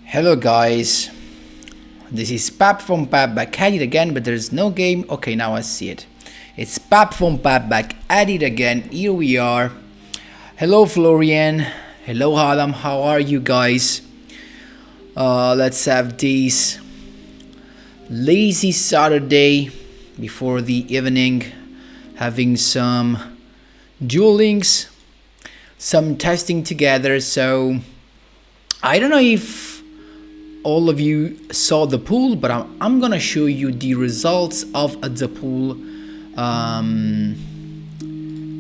Hello guys, this is Pap from Pap back at it again, but there's no game. Okay, now I see it. It's Pap from Pap back at it again. Here we are. Hello Florian, hello Adam, how are you guys? Let's have this lazy Saturday before the evening, having some Duel Links, some testing together. So I don't know if all of you saw the pool, but I'm gonna show you the results of the pool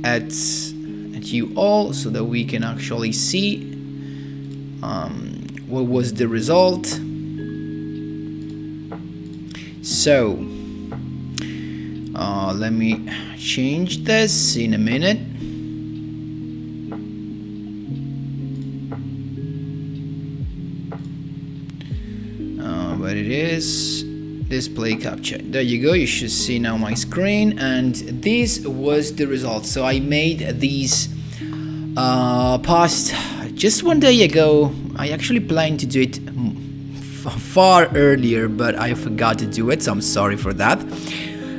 at you all, so that we can actually see what was the result. So let me change this in a minute. But it is display capture. There you go. You should see now my screen, and this was the result. So I made these past just one day ago. I actually planned to do it far earlier, but I forgot to do it, so I'm sorry for that.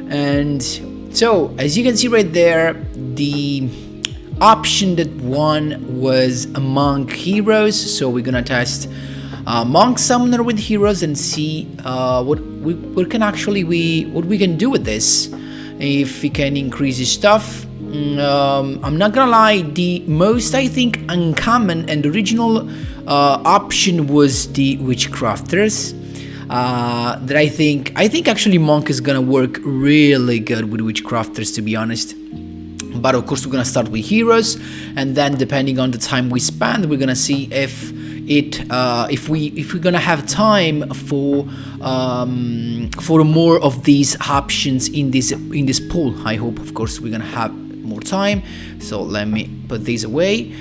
And so as you can see right there, the option that won was Monk Heroes. So we're gonna test Monk Summoner with heroes and see what we can do with this, if we can increase his stuff. I'm not gonna lie, the most, I think, uncommon and original option was the Witchcrafters. That I think actually Monk is gonna work really good with Witchcrafters, to be honest. But of course we're gonna start with heroes, and then depending on the time we spend, we're gonna see if we're gonna have time for more of these options in this pool. I hope, of course, we're gonna have more time. So let me put these away.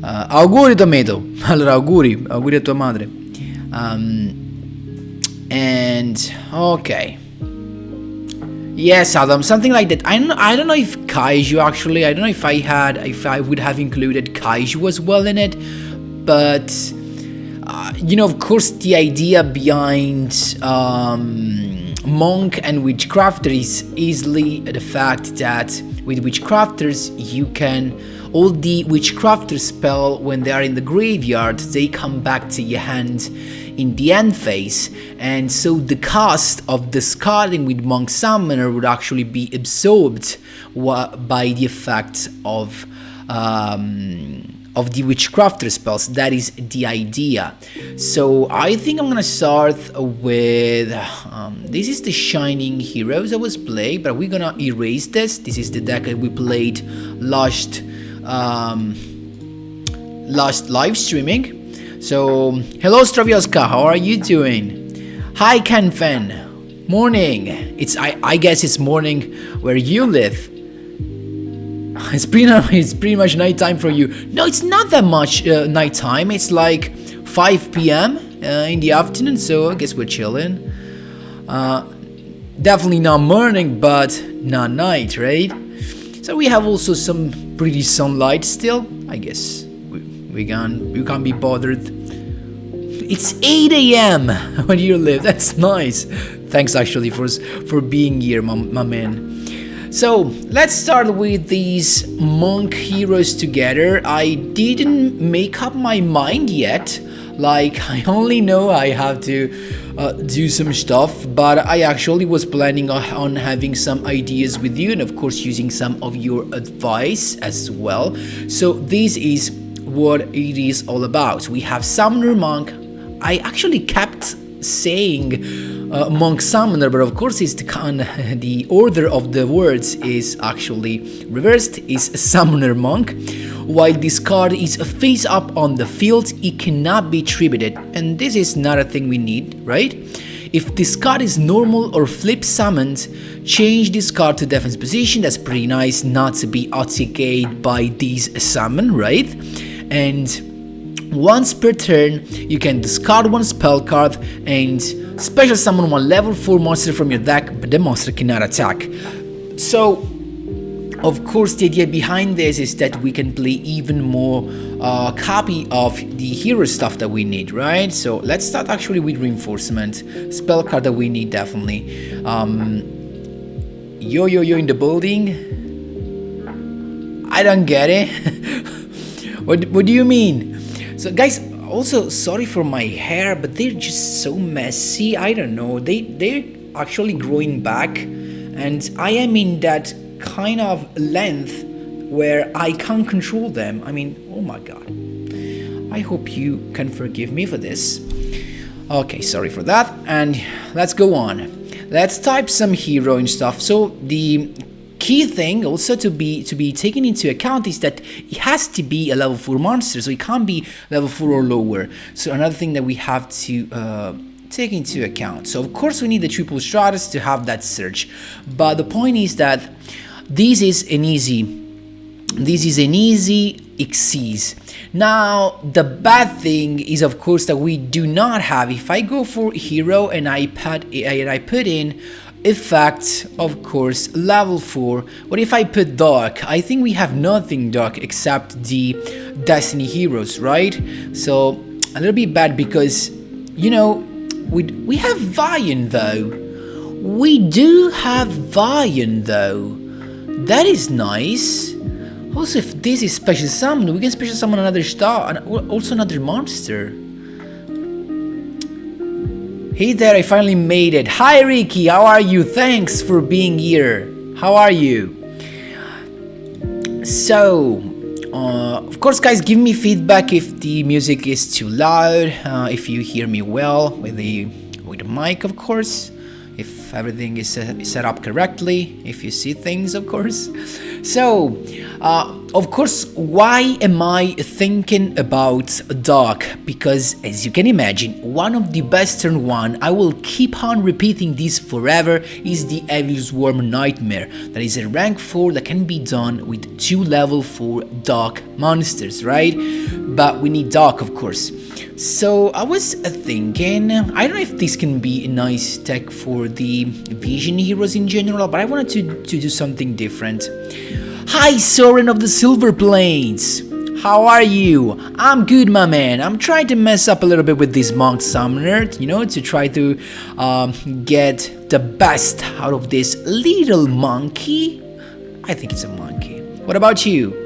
Auguri Tomato. Allora, auguri a tua madre. And okay. Yes, Adam, something like that. I don't know if Kaiju actually. I don't know if I would have included Kaiju as well in it, but of course, the idea behind Monk and Witchcrafter is easily the fact that with Witchcrafters you can, all the Witchcrafter spell when they are in the graveyard, they come back to your hand in the end phase, and so the cost of discarding with Monk Summoner would actually be absorbed by the effect of the Witchcrafter spells. That is the idea. So I think I'm gonna start with this is the Shining Heroes I was playing, but we're gonna erase this. This is the deck that we played last live streaming. So hello Stravioska, how are you doing? Hi Kenfen, morning. I guess it's morning where you live. It's pretty much nighttime for you. No, it's not that much nighttime. It's like 5 p.m. In the afternoon, so I guess we're chilling. Definitely not morning, but not night, right? So we have also some pretty sunlight still. I guess we can't be bothered. It's 8 a.m. when you live. That's nice. Thanks actually for being here, my man. So let's start with these Monk Heroes together. I didn't make up my mind yet. Like, I only know I have to do some stuff, but I actually was planning on having some ideas with you, and of course using some of your advice as well. So this is what it is all about. We have Summoner Monk. I actually kept saying Monk Summoner, but of course it's the order of the words is actually reversed, is Summoner Monk. While this card is face up on the field, it cannot be tributed, and this is not a thing we need, right? If this card is normal or flip summoned, change this card to defense position. That's pretty nice not to be OTK'd by this summon, right? And once per turn, you can discard one spell card and special summon one level 4 monster from your deck, but the monster cannot attack. So, of course, the idea behind this is that we can play even more copy of the hero stuff that we need, right? So let's start actually with reinforcement. Spell card that we need, definitely. Yo in the building. I don't get it. What do you mean? So guys, also sorry for my hair, but they're just so messy. I don't know. They're actually growing back, and I am in that kind of length where I can't control them. I mean, oh my god. I hope you can forgive me for this. Okay, sorry for that. And let's go on. Let's type some hero and stuff. So the key thing also to be taken into account is that it has to be a level 4 monster, so it can't be level 4 or lower. So another thing that we have to take into account. So of course we need the triple stratus to have that search, but the point is that this is an easy exceeds. Now the bad thing is of course that we do not have, if I go for hero and I put in effect, of course level 4, but if I put dark, I think we have nothing dark except the destiny heroes, right? So a little bit bad because, you know, we have Vian though. We do have Vian though. That is nice. Also, if this is special summon, we can special summon another star and also another monster. Hey there, I finally made it. Hi Ricky, how are you? Thanks for being here. How are you? So, of course guys, give me feedback if the music is too loud, if you hear me well with the mic, of course, if everything is set up correctly, if you see things, of course. So, of course, why am I thinking about dark? Because as you can imagine, one of the best turn 1, I will keep on repeating this forever, is the Evil Swarm Nightmare. That is a rank 4 that can be done with 2 level 4 dark monsters, right? But we need dark, of course. So I was thinking, I don't know if this can be a nice tech for the vision heroes in general, but I wanted to do something different. Hi Soren of the Silver Plains! How are you? I'm good, my man. I'm trying to mess up a little bit with this monk summoner, you know, to try to get the best out of this little monkey. I think it's a monkey. What about you?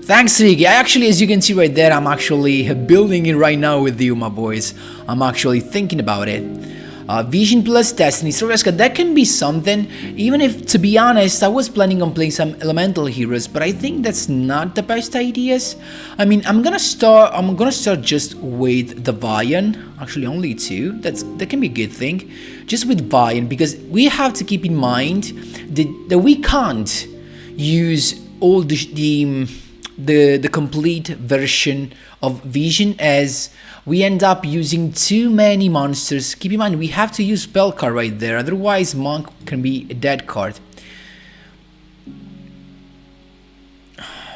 Thanks, Ricky. Actually, as you can see right there, I'm actually building it right now with you, my boys. I'm actually thinking about it. Vision plus Destiny. So, Reska, that can be something. Even if, to be honest, I was planning on playing some elemental heroes, but I think that's not the best ideas. I mean, I'm gonna start just with the Vian. Actually, only 2. That can be a good thing. Just with Vian, because we have to keep in mind that we can't use all the complete version of Vision, as we end up using too many monsters. Keep in mind, we have to use spell card right there, otherwise Monk can be a dead card.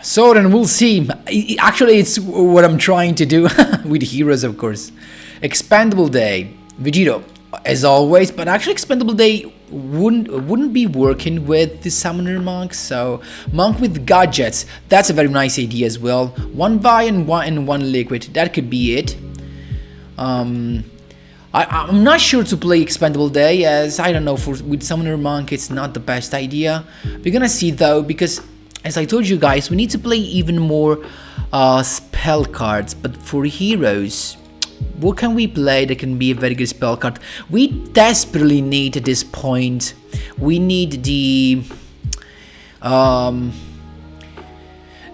So then we'll see. Actually, it's what I'm trying to do with heroes, of course. Expendable Day, Vegito, as always, but actually Expendable Day wouldn't be working with the summoner monk. So monk with gadgets, that's a very nice idea as well. 1 Vi and 1 liquid, that could be it. I'm not sure to play Expendable Day, as I don't know, with summoner monk it's not the best idea. We're gonna see though, because as I told you guys, we need to play even more spell cards. But for heroes, what can we play that can be a very good spell card? We desperately need at this point, we need the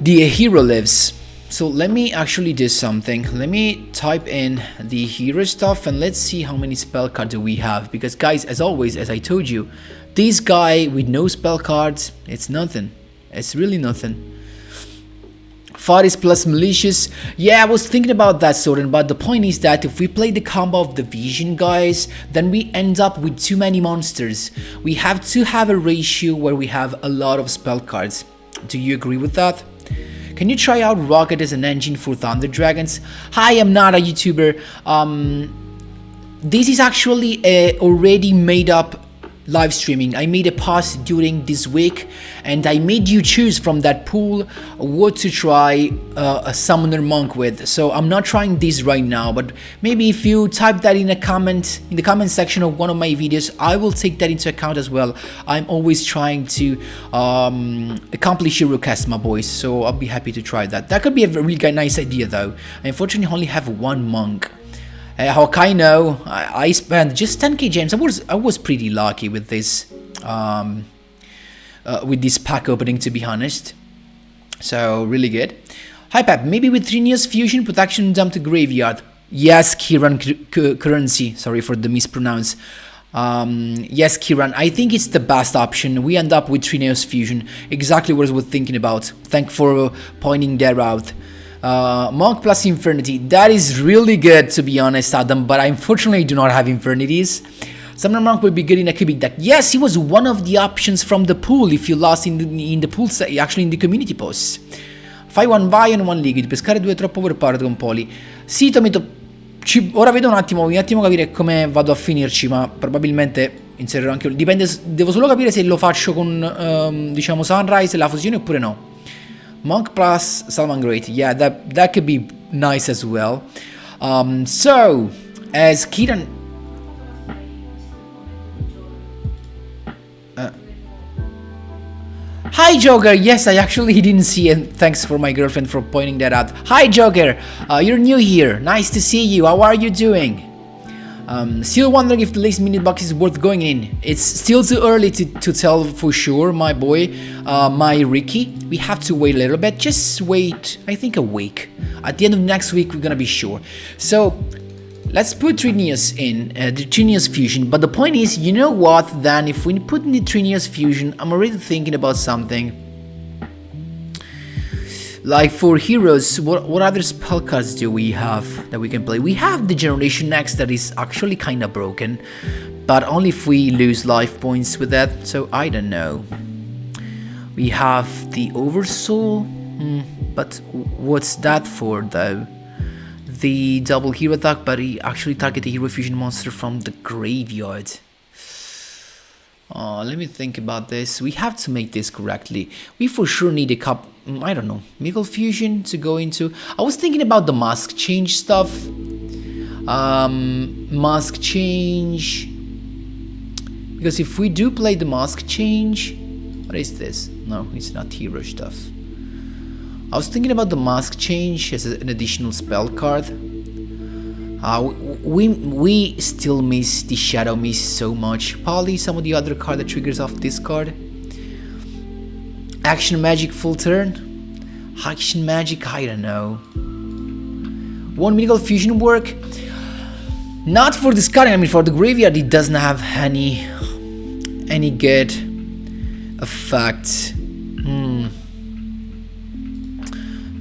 hero lives. So let me actually do something. Let me type in the hero stuff and let's see how many spell cards do we have. Because guys, as always, as I told you, this guy with no spell cards, it's nothing. It's really nothing. Faris plus malicious. Yeah, I was thinking about that, Soren, but the point is that if we play the combo of the Vision, guys, then we end up with too many monsters. We have to have a ratio where we have a lot of spell cards. Do you agree with that? Can you try out Rocket as an engine for Thunder Dragons? Hi, I'm not a YouTuber. This is actually a already made up live streaming. I made a post during this week and I made you choose from that pool what to try a summoner monk with. So I'm not trying this right now, but maybe if you type that in the comment section of one of my videos, I will take that into account as well. I'm always trying to accomplish your request, my boys, so I'll be happy to try that. That could be a really nice idea though. I unfortunately only have 1 monk. Hokkaido, I spent just 10k gems. I was pretty lucky with this with this pack opening, to be honest. So really good. Hi Pep, maybe with 3 Neos Fusion, protection dump to graveyard. Yes, Kiran Currency. Sorry for the mispronounce. Yes, Kiran, I think it's the best option. We end up with 3 Neos Fusion. Exactly what I was thinking about. Thanks for pointing that out. Monk plus Infernity. That is really good, to be honest, Adam, but I unfortunately do not have Infernities. Summoner Monk will be good in a cubic deck. Yes, he was one of the options from the pool if you lost in the pool, actually in the community posts. Fai 1 Vion, 1 Liquid, pescare 2 è troppo overpowered con Poli. Sì, Tomito, ora vedo un attimo capire come vado a finirci, ma probabilmente inserirò anche... Dipende, devo solo capire se lo faccio con, diciamo, Sunrise e la fusione oppure no. Monk plus Salman Great, yeah, that could be nice as well. So, as Kiran... Hi Joker, yes, I actually didn't see it. Thanks for my girlfriend for pointing that out. Hi Joker, you're new here. Nice to see you. How are you doing? Still wondering if the last minute box is worth going in. It's still too early to tell for sure, my boy, my Ricky. We have to wait a little bit. Just wait, I think a week. At the end of next week, we're gonna be sure. So, let's put 3 Neos in, the 3 Neos Fusion. But the point is, you know what, then if we put in the 3 Neos Fusion, I'm already thinking about something. Like for heroes, what other spell cards do we have that we can play? We have the Generation X that is actually kinda broken, but only if we lose life points with that, so I don't know. We have the Oversoul, but what's that for though? The double hero attack, but he actually target a hero fusion monster from the graveyard. Let me think about this. We have to make this correctly. We for sure need a I don't know, Miracle Fusion to go into. I was thinking about the mask change stuff. Mask change. Because if we do play the mask change, what is this? No, it's not hero stuff. I was thinking about the mask change as an additional spell card. We still miss the Shadow Mist so much. Probably some of the other card that triggers off this card. Action Magic full turn. Action Magic, I don't know. One Miracle Fusion work. Not for discarding, I mean for the graveyard it doesn't have any good effect.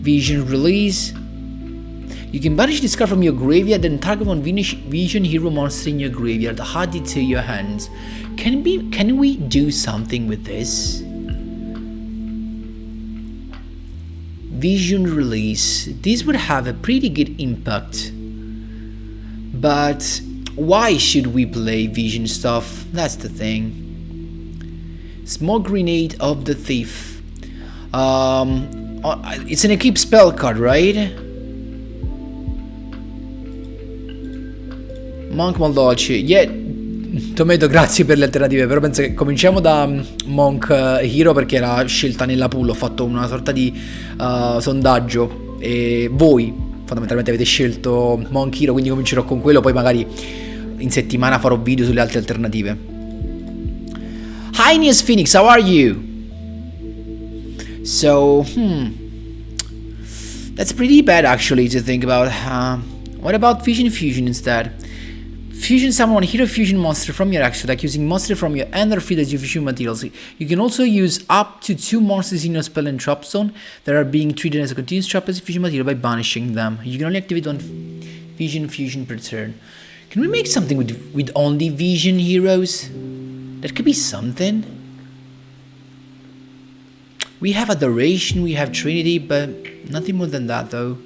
Vision Release. You can banish this card from your graveyard and target one Vision hero monster in your graveyard. Add it to your hands. Can we do something with this? Vision Release. This would have a pretty good impact. But why should we play Vision stuff? That's the thing. Smoke Grenade of the Thief. It's an equip spell card, right? Monk Maldoci. Yeah, Tomato, grazie per le alternative. Però penso che cominciamo da Monk Hero perché era scelta nella pool. Ho fatto una sorta di sondaggio e voi fondamentalmente avete scelto Monk Hero, quindi comincerò con quello. Poi magari in settimana farò video sulle altre alternative. Hi Neos Phoenix, how are you? So, that's pretty bad actually to think about. What about Vision Fusion instead? Fusion summon one hero fusion monster from your action deck using monster from your end or field as your fusion materials. You can also use up to 2 monsters in your spell and trap zone that are being treated as a continuous trap as a fusion material by banishing them. You can only activate one Vision Fusion per turn. Can we make something with only Vision heroes? That could be something. We have Adoration, we have Trinity, but nothing more than that though.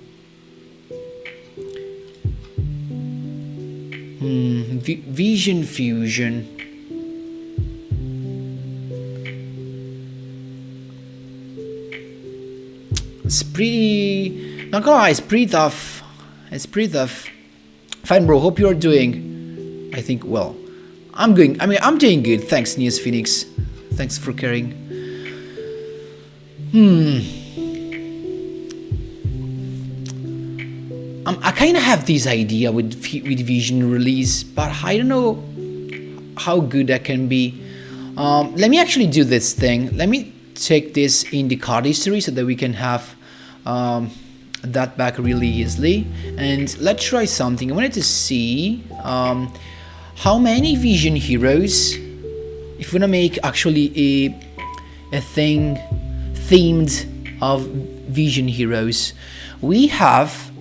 Vision Fusion. It's pretty... Not gonna lie, it's pretty tough. It's pretty tough. Fine bro, hope you are doing... I think well. I'm doing good. Thanks Neos Phoenix. Thanks for caring. I kind of have this idea with Vision Release, but I don't know how good that can be. Let me actually do this thing. Let me take this in the card history so that we can have that back really easily. And let's try something. I wanted to see how many vision heroes, if we're gonna make actually a thing themed of vision heroes. We have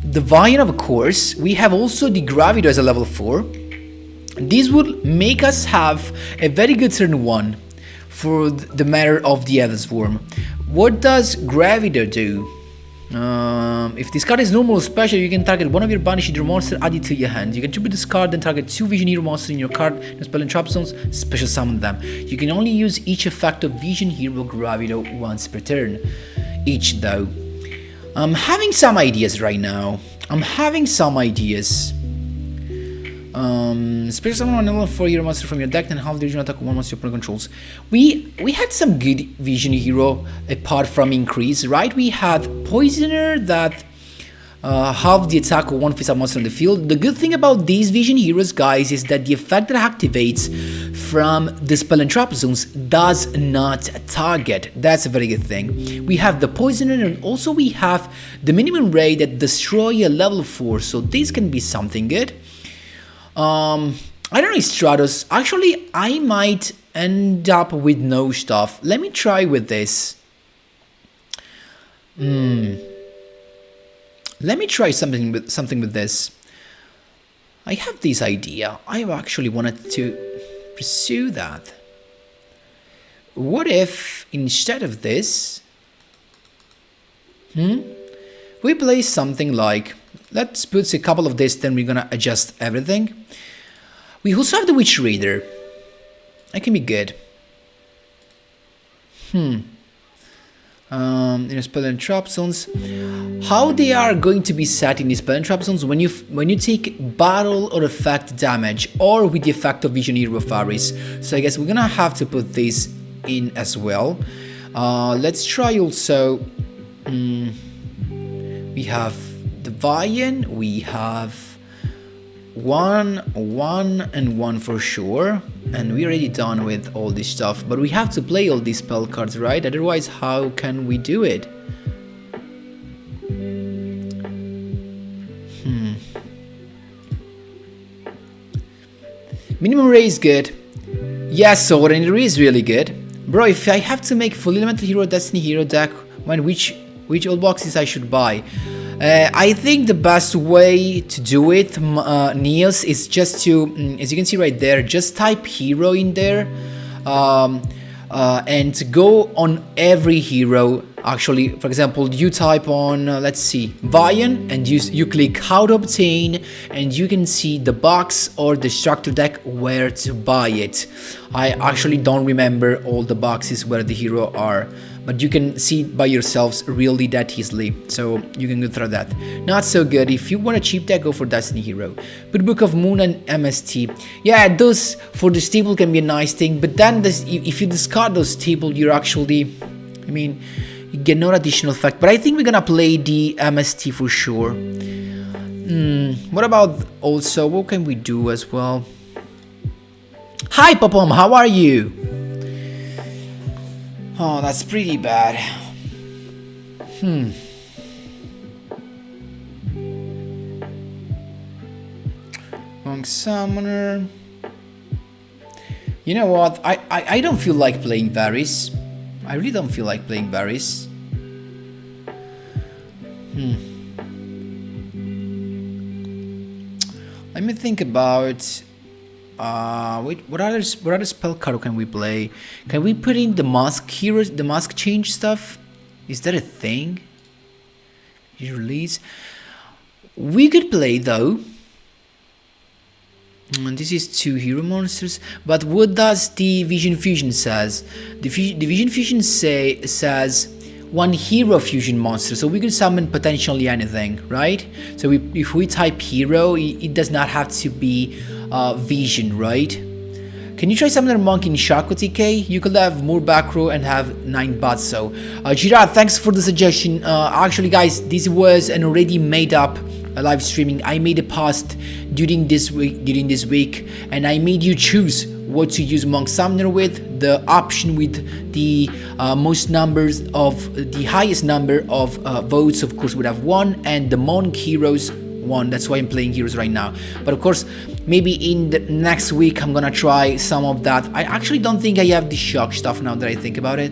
the Vine, of course. We have also the Gravido as a level 4. This would make us have a very good turn 1 for the matter of the Eva's Worm. What does Gravido do? If this card is normal or special, you can target one of your banished hero monster, add it to your hand. You can tribute this card, then target 2 vision hero monsters in your card, and spell and trap zones, special summon them. You can only use each effect of vision hero Gravido once per turn. Each though. I'm having some ideas right now. Special summon one level 4 hero monster from your deck and half the original attack of one monster your opponent controls. We had some good vision hero apart from increase, right? We had Poisoner that half the attack of one face-up monster on the field. The good thing about these vision heroes, guys, is that the effect that activates from the spell and trap zones does not target. That's a very good thing. We have the Poisoner, and also we have the minimum ray that destroy a level 4, so this can be something good. I don't know, Stratos. Actually, I might end up with no stuff. Let me try with this. Let me try something with this. I have this idea. I actually wanted to pursue that. What if instead of this, we play something like, let's put a couple of this, then we're gonna adjust everything. We also have the Witch Reader. That can be good. Spell and trap zones. How they are going to be set in these spell and trap zones? When you take battle or effect damage, or with the effect of Vision Hero Faris. So I guess we're gonna have to put this in as well. Let's try also. We have the Vian. We have 1, 1, and 1 for sure, and we're already done with all this stuff, but we have to play all these spell cards, right? Otherwise, how can we do it? Minimum ray is good. Yes, Sword and Ray is really good. Bro, if I have to make full elemental hero Destiny hero deck, which old boxes I should buy? I think the best way to do it, Niels, is just to, as you can see right there, just type hero in there, and go on every hero. Actually, for example, you type on, let's see, Vian, and you click how to obtain, and you can see the box or the structure deck where to buy it. I actually don't remember all the boxes where the hero are, but you can see by yourselves really that easily, so you can go through that. Not so good. If you want a cheap deck, go for Destiny Hero. But Book of Moon and MST. Yeah, those for the staple can be a nice thing, but then if you discard those staple, you're actually, I mean, you get no additional effect. But I think we're gonna play the MST for sure. What about also, what can we do as well? Hi Popom, how are you? Oh, that's pretty bad. Monk Summoner. You know what? I don't feel like playing Varys. I really don't feel like playing Varys. Let me think about. Wait, what other spell card can we play? Can we put in the mask heroes, the mask change stuff? Is that a thing? You release. We could play though. And this is 2 hero monsters. But what does the Vision Fusion says? The Vision Fusion says 1 hero fusion monster, so we could summon potentially anything, right? So if we type hero, it does not have to be Vision, right? Can you try summon a monk in Shaco TK? You could have more back row and have 9 bots. So Girard, thanks for the suggestion. Actually guys, this was an already made up live streaming. I made a post during this week and I made you choose what to use Monk Summoner with, the option with the most numbers of the highest number of votes, of course, would have won, and the Monk Heroes won. That's why I'm playing Heroes right now. But of course, maybe in the next week I'm gonna try some of that. I actually don't think I have the shock stuff now that I think about it.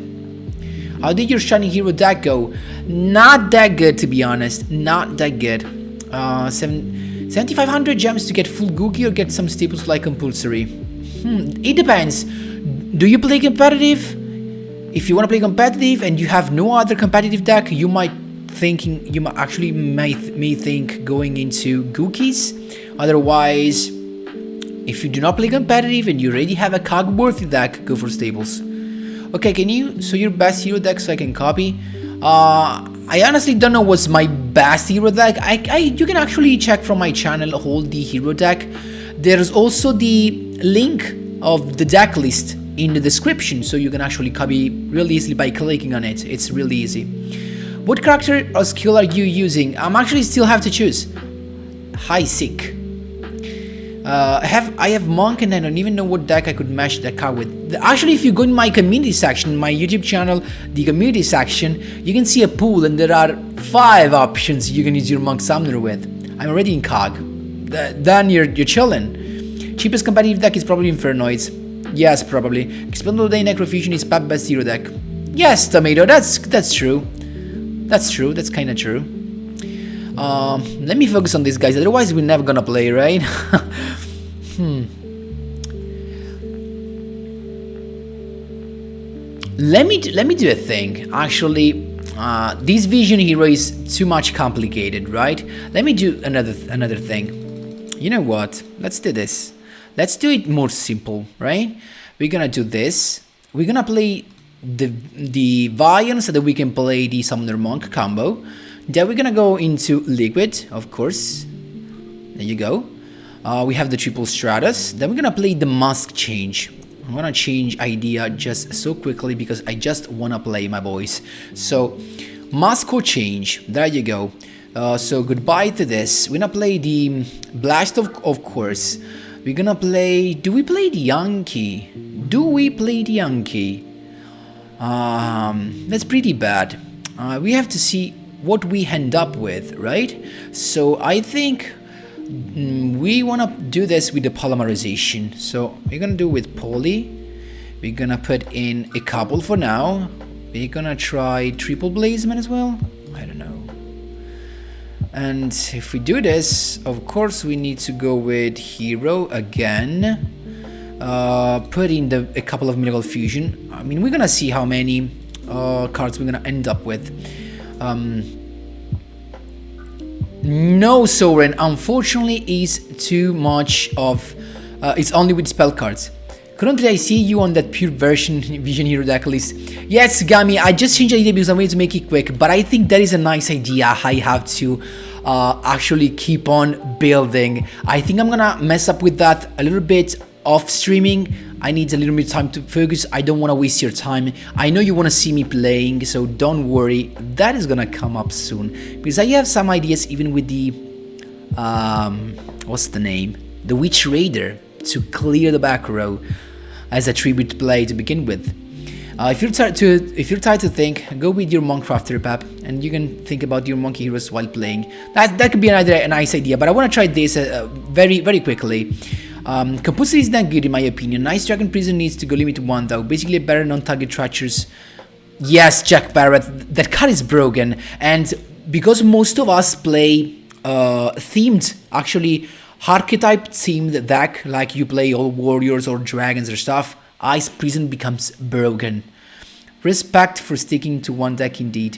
How did your Shining Hero deck go? Not that good, to be honest. Not that good. 7,500 gems to get full Googie or get some staples like compulsory? It depends. Do you play competitive? If you want to play competitive and you have no other competitive deck, you might may think going into Gookies. Otherwise, if you do not play competitive and you already have a cog worthy deck, go for staples. Okay, can you, so your best hero deck so I can copy? I honestly don't know what's my best hero deck. You can actually check from my channel all the hero deck. There's also the link of the deck list in the description, so you can actually copy really easily by clicking on it. It's really easy. What character or skill are you using? I'm actually still have to choose. High Sick. I have Monk and I don't even know what deck I could match that card with. Actually, if you go in my community section, my YouTube channel, the community section, you can see a pool and there are 5 options you can use your Monk Summoner with. I'm already in Cog. Then you're chilling. Cheapest competitive deck is probably Infernoids. Yes, probably. Expendable Day Necrofusion is Pap best hero deck. Yes, Tomato, that's true. That's true, that's kinda true. Let me focus on these guys, otherwise we're never gonna play, right? Let me do a thing. Actually, this vision hero is too much complicated, right? Let me do another thing. You know what? Let's do this. Let's do it more simple, right? We're gonna do this. We're gonna play the Vion so that we can play the Summoner Monk combo. Then we're gonna go into Liquid, of course. There you go. We have the triple Stratus. Then we're gonna play the Mask Change. I'm gonna change idea just so quickly because I just wanna play, my boys. So, Mask Change. There you go. So goodbye to this. We're gonna play the Blast of course. We're gonna play. Do we play the Yankee? Do we play the Yankee? That's pretty bad. We have to see what we end up with, right? So I think we want to do this with the polymerization. So we're gonna do with poly. We're gonna put in a couple for now. We're gonna try triple blazement as well. I don't know. And if we do this, of course we need to go with hero again. Put in a couple of Miracle Fusion. I mean, we're gonna see how many cards we're gonna end up with. No Sovereign, unfortunately, is too much of. It's only with spell cards. Currently, I see you on that pure version Vision Hero deck list. Yes, Gami, I just changed the idea because I wanted to make it quick, but I think that is a nice idea. I have to actually keep on building. I think I'm gonna mess up with that a little bit off streaming. I need a little bit of time to focus. I don't want to waste your time. I know you want to see me playing, so don't worry. That is gonna come up soon because I have some ideas even with the what's the name? The Witch Raider to clear the back row as a tribute play to begin with. If you're tired to think, go with your Monk Crafter, Pap, and you can think about your Monkey Heroes while playing. That could be a nice idea, but I want to try this very quickly. Compulsory is not good in my opinion. Nice Dragon Prison needs to go limit to 1 though. Basically a better non-target treacherous. Yes, Jack Barrett, that card is broken, and because most of us play themed, actually archetype themed deck, like you play all warriors or dragons or stuff, Ice Prison becomes broken. Respect for sticking to one deck indeed.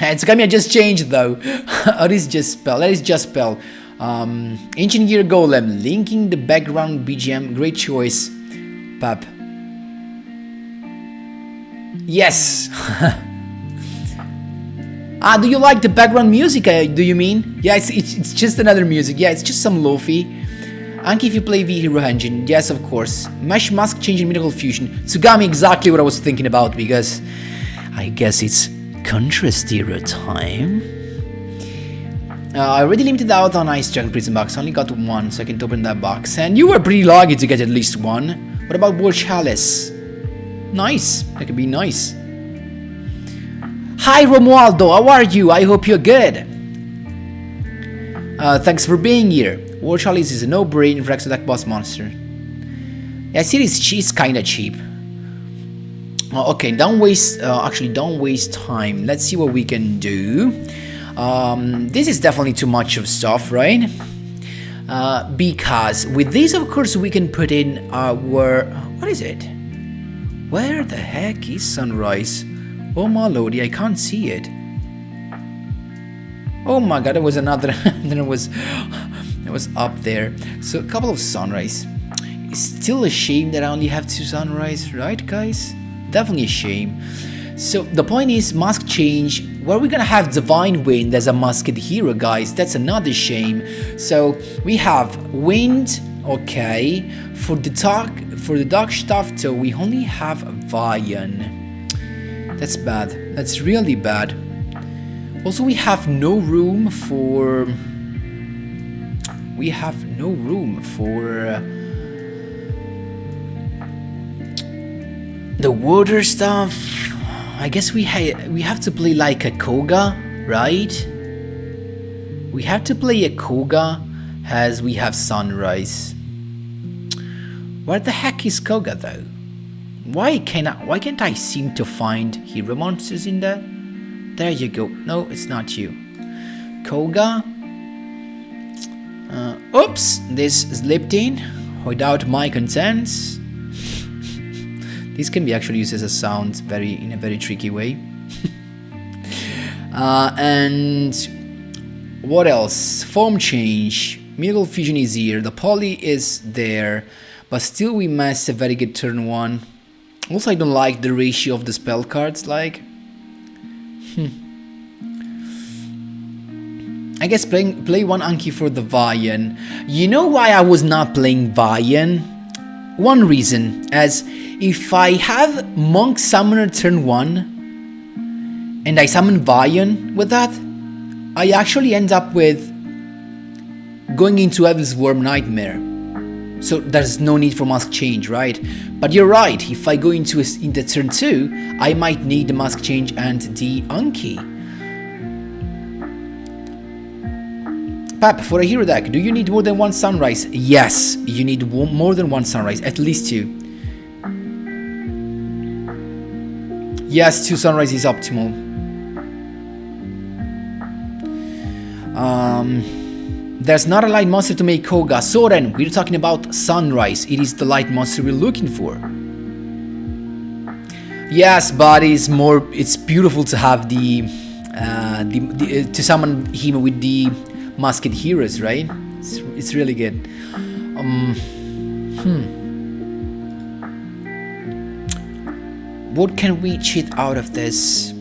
It's Kami, I just changed though. That is just spell. That is just spell. Ancient Gear Golem, linking the background BGM, great choice, Pap. Yes. Do you like the background music? Do you mean? Yeah, it's just another music. Yeah, it's just some lofi. Anki, if you play V Hero Engine, yes, of course. Mesh Mask changing Miracle Fusion. Tsugami, exactly what I was thinking about because I guess it's Contrast Hero time. I already limited out on Ice Dragon Prison Box. I only got one, so I can open that box. And you were pretty lucky to get at least one. What about War Chalice? Nice. That could be nice. Hi Romualdo, how are you? I hope you're good. Thanks for being here. War Chalice is a no-brainer for Exodeck boss monster. Yeah, series she's kinda cheap. Okay, don't waste. Actually, don't waste time. Let's see what we can do. This is definitely too much of stuff, right? Because with this, of course, we can put in our. What is it? Where the heck is Sunrise? Oh my lordy, I can't see it. Oh my god, it was another. Then it was up there. So a couple of Sunrise. It's still a shame that I only have 2 Sunrise, right, guys? Definitely a shame. So the point is, mask change. Where we're gonna have Divine Wind as a masked hero, guys. That's another shame. So we have Wind. Okay, for the dark stuff, so we only have Vian. That's bad. That's really bad. Also, we have no room for. The water stuff. I guess we have to play like a Koga, right? We have to play a Koga as we have Sunrise. Where the heck is Koga though? Why can't I seem to find hero monsters in there? There you go. No, it's not you. Koga. Oops, this slipped in without my consent. This can be actually used as a sound in a very tricky way. And what else? Form change. Miracle Fusion is here. The Poly is there. But still we missed a very good turn 1. Also, I don't like the ratio of the spell cards, like. I guess play 1 Anki for the Vian. You know why I was not playing Vian? One reason, as if I have Monk Summoner turn 1 and I summon Vian with that, I actually end up with going into Evil's Worm Nightmare. So there's no need for mask change, right? But you're right, if I go into the turn 2, I might need the mask change and the Anki. Pap, for a hero deck, do you need more than 1 Sunrise? Yes, you need more than 1 Sunrise, at least 2. Yes, 2 Sunrise is optimal. There's not a light monster to make Koga. Soren, we're talking about Sunrise. It is the light monster we're looking for. Yes, but it's beautiful to have to summon him with the masked heroes, right? It's really good. What can we cheat out of this?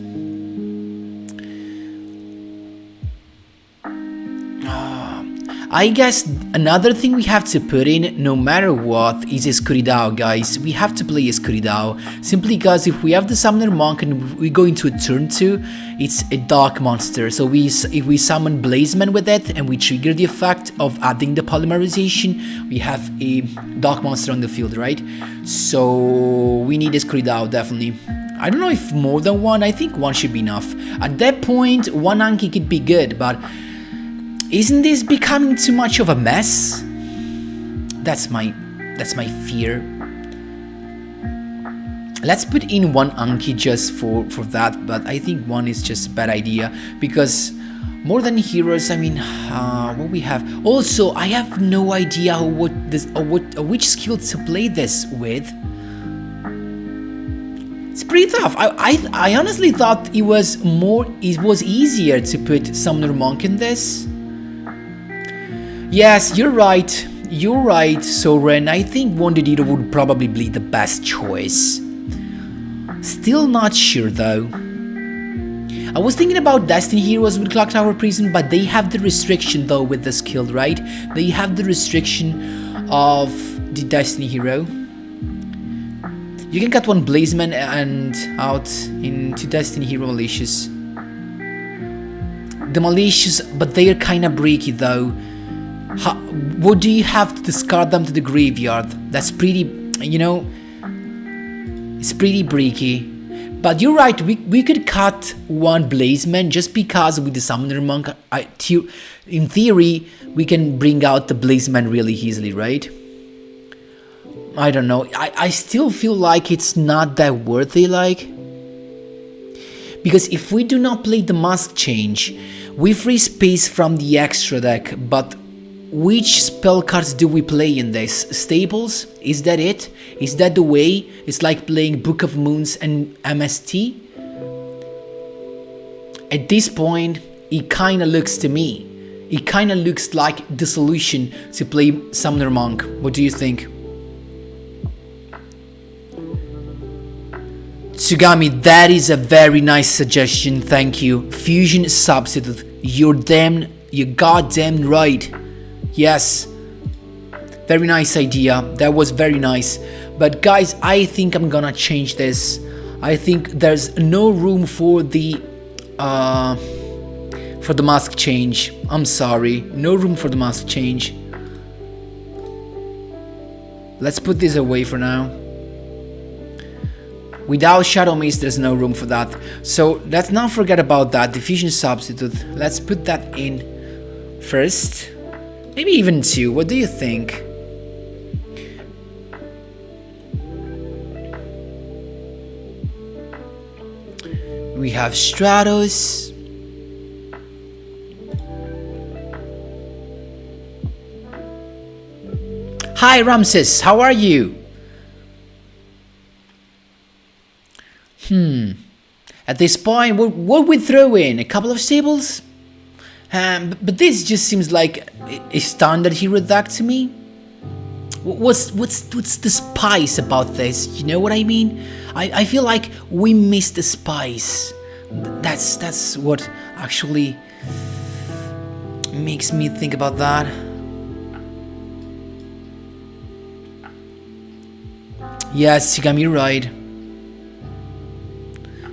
I guess another thing we have to put in, no matter what, is Escuridao, guys. We have to play Escuridao, simply because if we have the Summoner Monk and we go into a turn 2, it's a dark monster. So if we summon Blazeman with it and we trigger the effect of adding the polymerization, we have a dark monster on the field, right? So we need Escuridao, definitely. I don't know if more than 1, I think 1 should be enough. At that point, 1 Anki could be good, but isn't this becoming too much of a mess? That's my fear. Let's put in 1 Anki just for that, but I think 1 is just a bad idea, because more than heroes, I mean, what we have. Also, I have no idea which skill to play this with. It's pretty tough. I honestly thought it was easier to put Summoner Monk in this. Yes, you're right, Soren. I think Wounded Hero would probably be the best choice. Still not sure though. I was thinking about Destiny Heroes with Clock Tower Prison, but they have the restriction though with the skill, right? They have the restriction of the Destiny Hero. You can cut 1 Blazeman and out into Destiny Hero Malicious. the malicious, but they're kind of breaky though. What do you have to discard them to the graveyard? That's pretty, you know, it's pretty breaky. But you're right, we could cut one Blazeman just because with the Summoner Monk, in theory, we can bring out the Blazeman really easily, right? I don't know, I still feel like it's not that worthy, like. Because if we do not play the Mask Change, we free space from the extra deck, but which spell cards do we play in this? Staples? Is that it? Is that the way? It's like playing Book of Moons and MST? At this point, it kinda looks to me. It kinda looks like the solution to play Summoner Monk. What do you think? Tsugami, that is a very nice suggestion, thank you. Fusion substitute. You're goddamn right. Yes. Very nice idea. That was very nice. But guys, I think I'm gonna change this. I think there's no room for the mask change. I'm sorry. No room for the mask change. Let's put this away for now. Without Shadow Mist, there's no room for that. So let's not forget about that. Diffusion substitute. Let's put that in first. Maybe even two. What do you think? We have Stratos. Hi Ramses, how are you? At this point, what we throw in? A couple of stables? But this just seems like a standard hero deck to me. What's the spice about this? You know what I mean? I feel like we missed the spice. That's what actually makes me think about that. Yes, Shigami, you're right.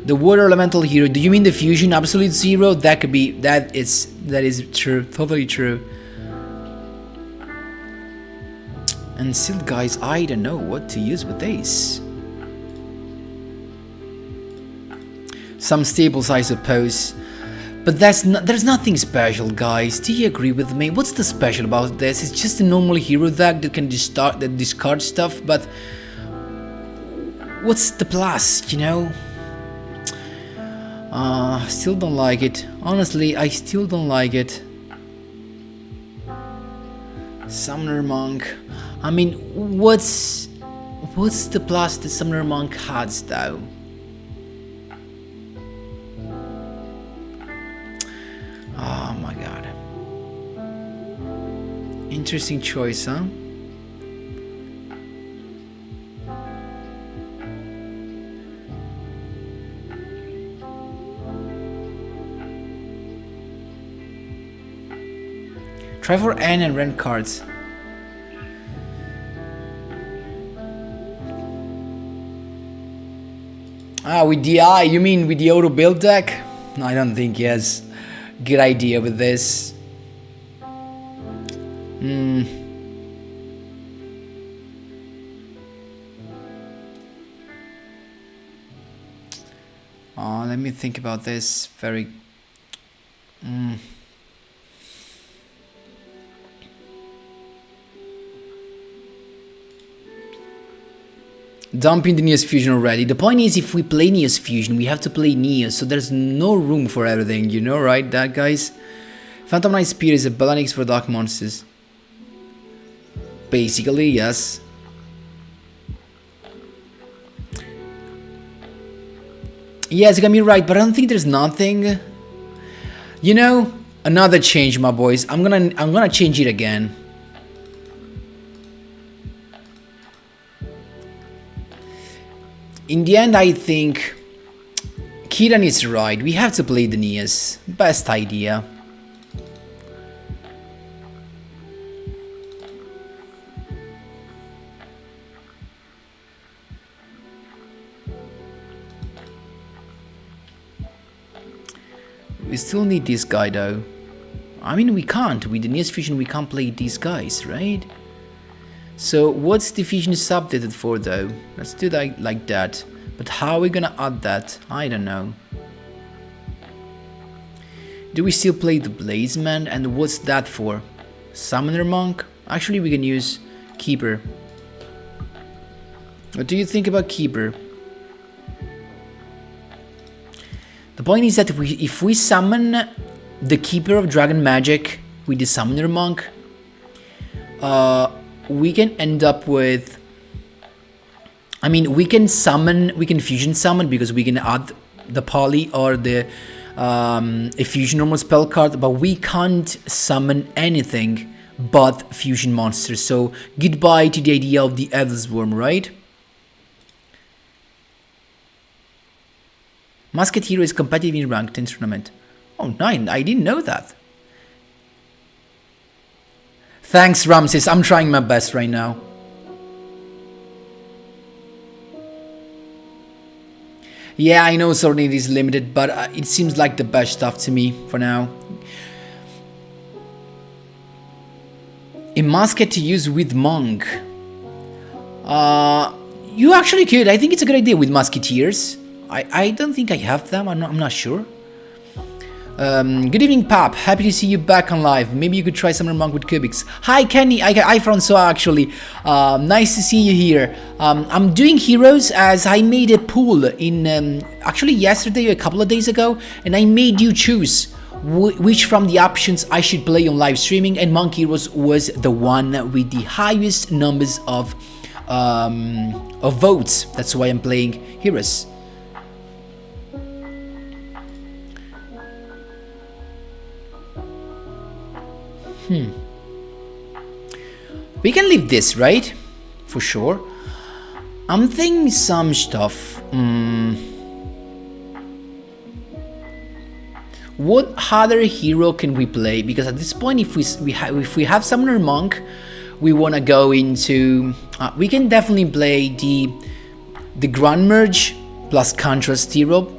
The water elemental hero. Do you mean the fusion absolute zero? That could be. That is true. Totally true. And still, guys, I don't know what to use with this. Some staples, I suppose. But there's nothing special, guys. Do you agree with me? What's the special about this? It's just a normal hero deck that can discard stuff. But what's the plus? You know. Still don't like it. Honestly, I still don't like it. Summoner Monk. I mean, what's the plus that Summoner Monk has though? Oh my god. Interesting choice, huh? Try for N and rent cards. Ah, with the eye, you mean with the auto build deck? No, I don't think he has good idea with this. Oh, let me think about this very. Dumping the Neos Fusion already. The point is, if we play Neos Fusion, we have to play Neos, so there's no room for everything, you know, right, that guys? Phantom Knight Spear is a Balanix for Dark Monsters. Basically, yes. Yes, you got me right, but I don't think there's nothing. You know, another change, my boys. I'm gonna change it again. In the end, I think Kiran is right. We have to play the Neos. Best idea. We still need this guy though. I mean, we can't. With the Neos Fusion, we can't play these guys, right? So what's the Fusion subdated for though? Let's do that like that. But how are we gonna add that? I don't know. Do we still play the Blazeman? And what's that for? Summoner Monk? Actually, we can use Keeper. What do you think about Keeper? The point is that if we summon the Keeper of Dragon Magic with the Summoner Monk, we can end up with... I mean, we can Fusion Summon because we can add the Poly or the a Fusion normal spell card, but we can't summon anything but Fusion monsters. So goodbye to the idea of the Evil's Worm, right? Musketeer is competitive in ranked in tournament. Oh, 9. I didn't know that. Thanks, Ramses. I'm trying my best right now. Yeah, I know Sword Need is limited, but it seems like the best stuff to me for now. A musket to use with Monk. You actually could. I think it's a good idea with Musketeers. I don't think I have them. I'm not sure. Good evening, Pap. Happy to see you back on live. Maybe you could try Summoner Monk with Cubics. Hi, Kenny. Hi, Francois, actually. Nice to see you here. I'm doing Heroes as I made a poll in actually yesterday or a couple of days ago, and I made you choose which from the options I should play on live streaming, and Monk Heroes was the one with the highest numbers of votes. That's why I'm playing Heroes. We can leave this, right? For sure. I'm thinking some stuff. What other hero can we play? Because at this point, if we have Summoner Monk, we want to go into. We can definitely play the Grand Merge plus Contrast hero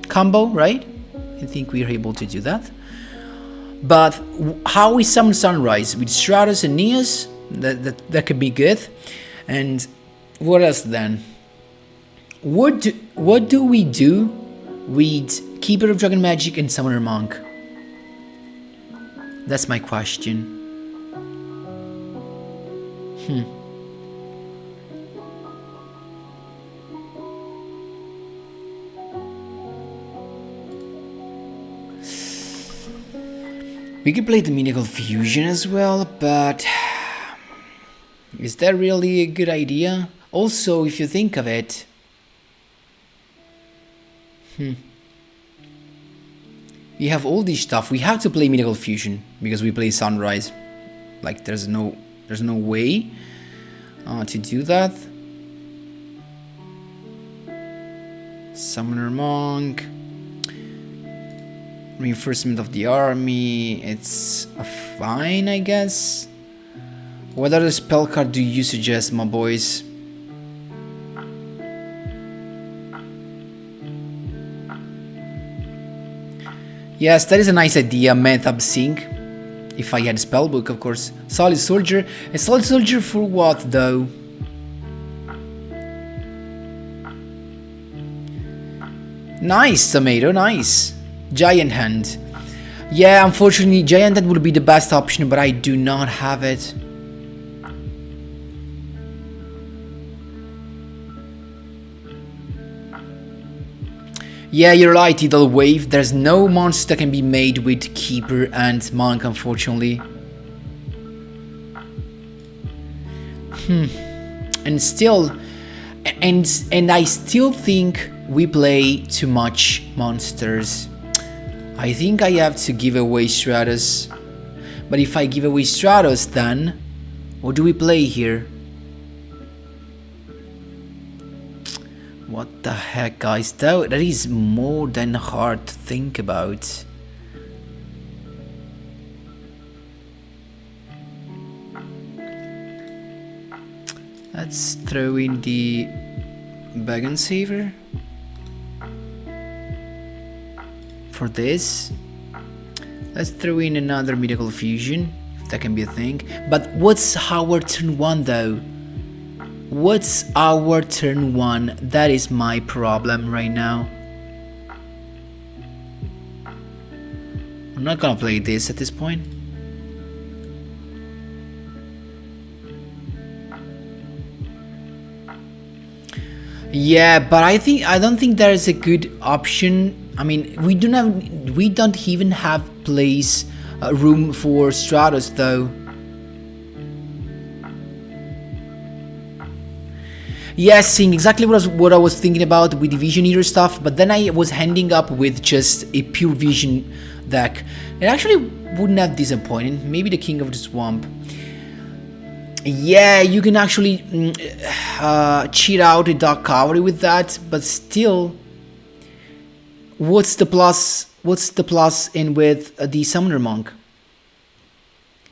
combo, right? I think we are able to do that. But how we summon Sunrise with Stratos and Neos, that could be good. And what else then? What do we do with Keeper of Dragon Magic and Summoner Monk? That's my question. We could play the Mythical Fusion as well, but is that really a good idea? Also, if you think of it, we have all this stuff. We have to play Mythical Fusion because we play Sunrise. Like there's no way to do that. Summoner Monk. Reinforcement of the army, it's fine, I guess. What other spell card do you suggest, my boys? Yes, that is a nice idea, Methab Sync. If I had a spellbook, of course. Solid Soldier. A Solid Soldier for what, though? Nice, Tomato, nice. Giant Hand. Yeah, unfortunately, Giant Hand would be the best option, but I do not have it. Yeah, you're right, Tidal Wave. There's no monster that can be made with Keeper and Monk, unfortunately. And still, and I still think we play too much monsters. I think I have to give away Stratos. But if I give away Stratos, then what do we play here? What the heck, guys? That is more than hard to think about. Let's throw in the Bag and Saver. for this. Let's throw in another Miracle Fusion, if that can be a thing. But what's our turn 1 though? What's our turn 1? That is my problem right now. I'm not gonna play this at this point. Yeah, but I don't think there is a good option. I mean, we don't even have place room for Stratos though. Yes, seeing exactly what I was thinking about with the Vision Eater stuff, but then I was ending up with just a pure Vision deck. It actually wouldn't have disappointed. Maybe the King of the Swamp. Yeah, you can actually cheat out a Dark Cavalry with that, but still, what's the plus? What's the plus in with the Summoner Monk?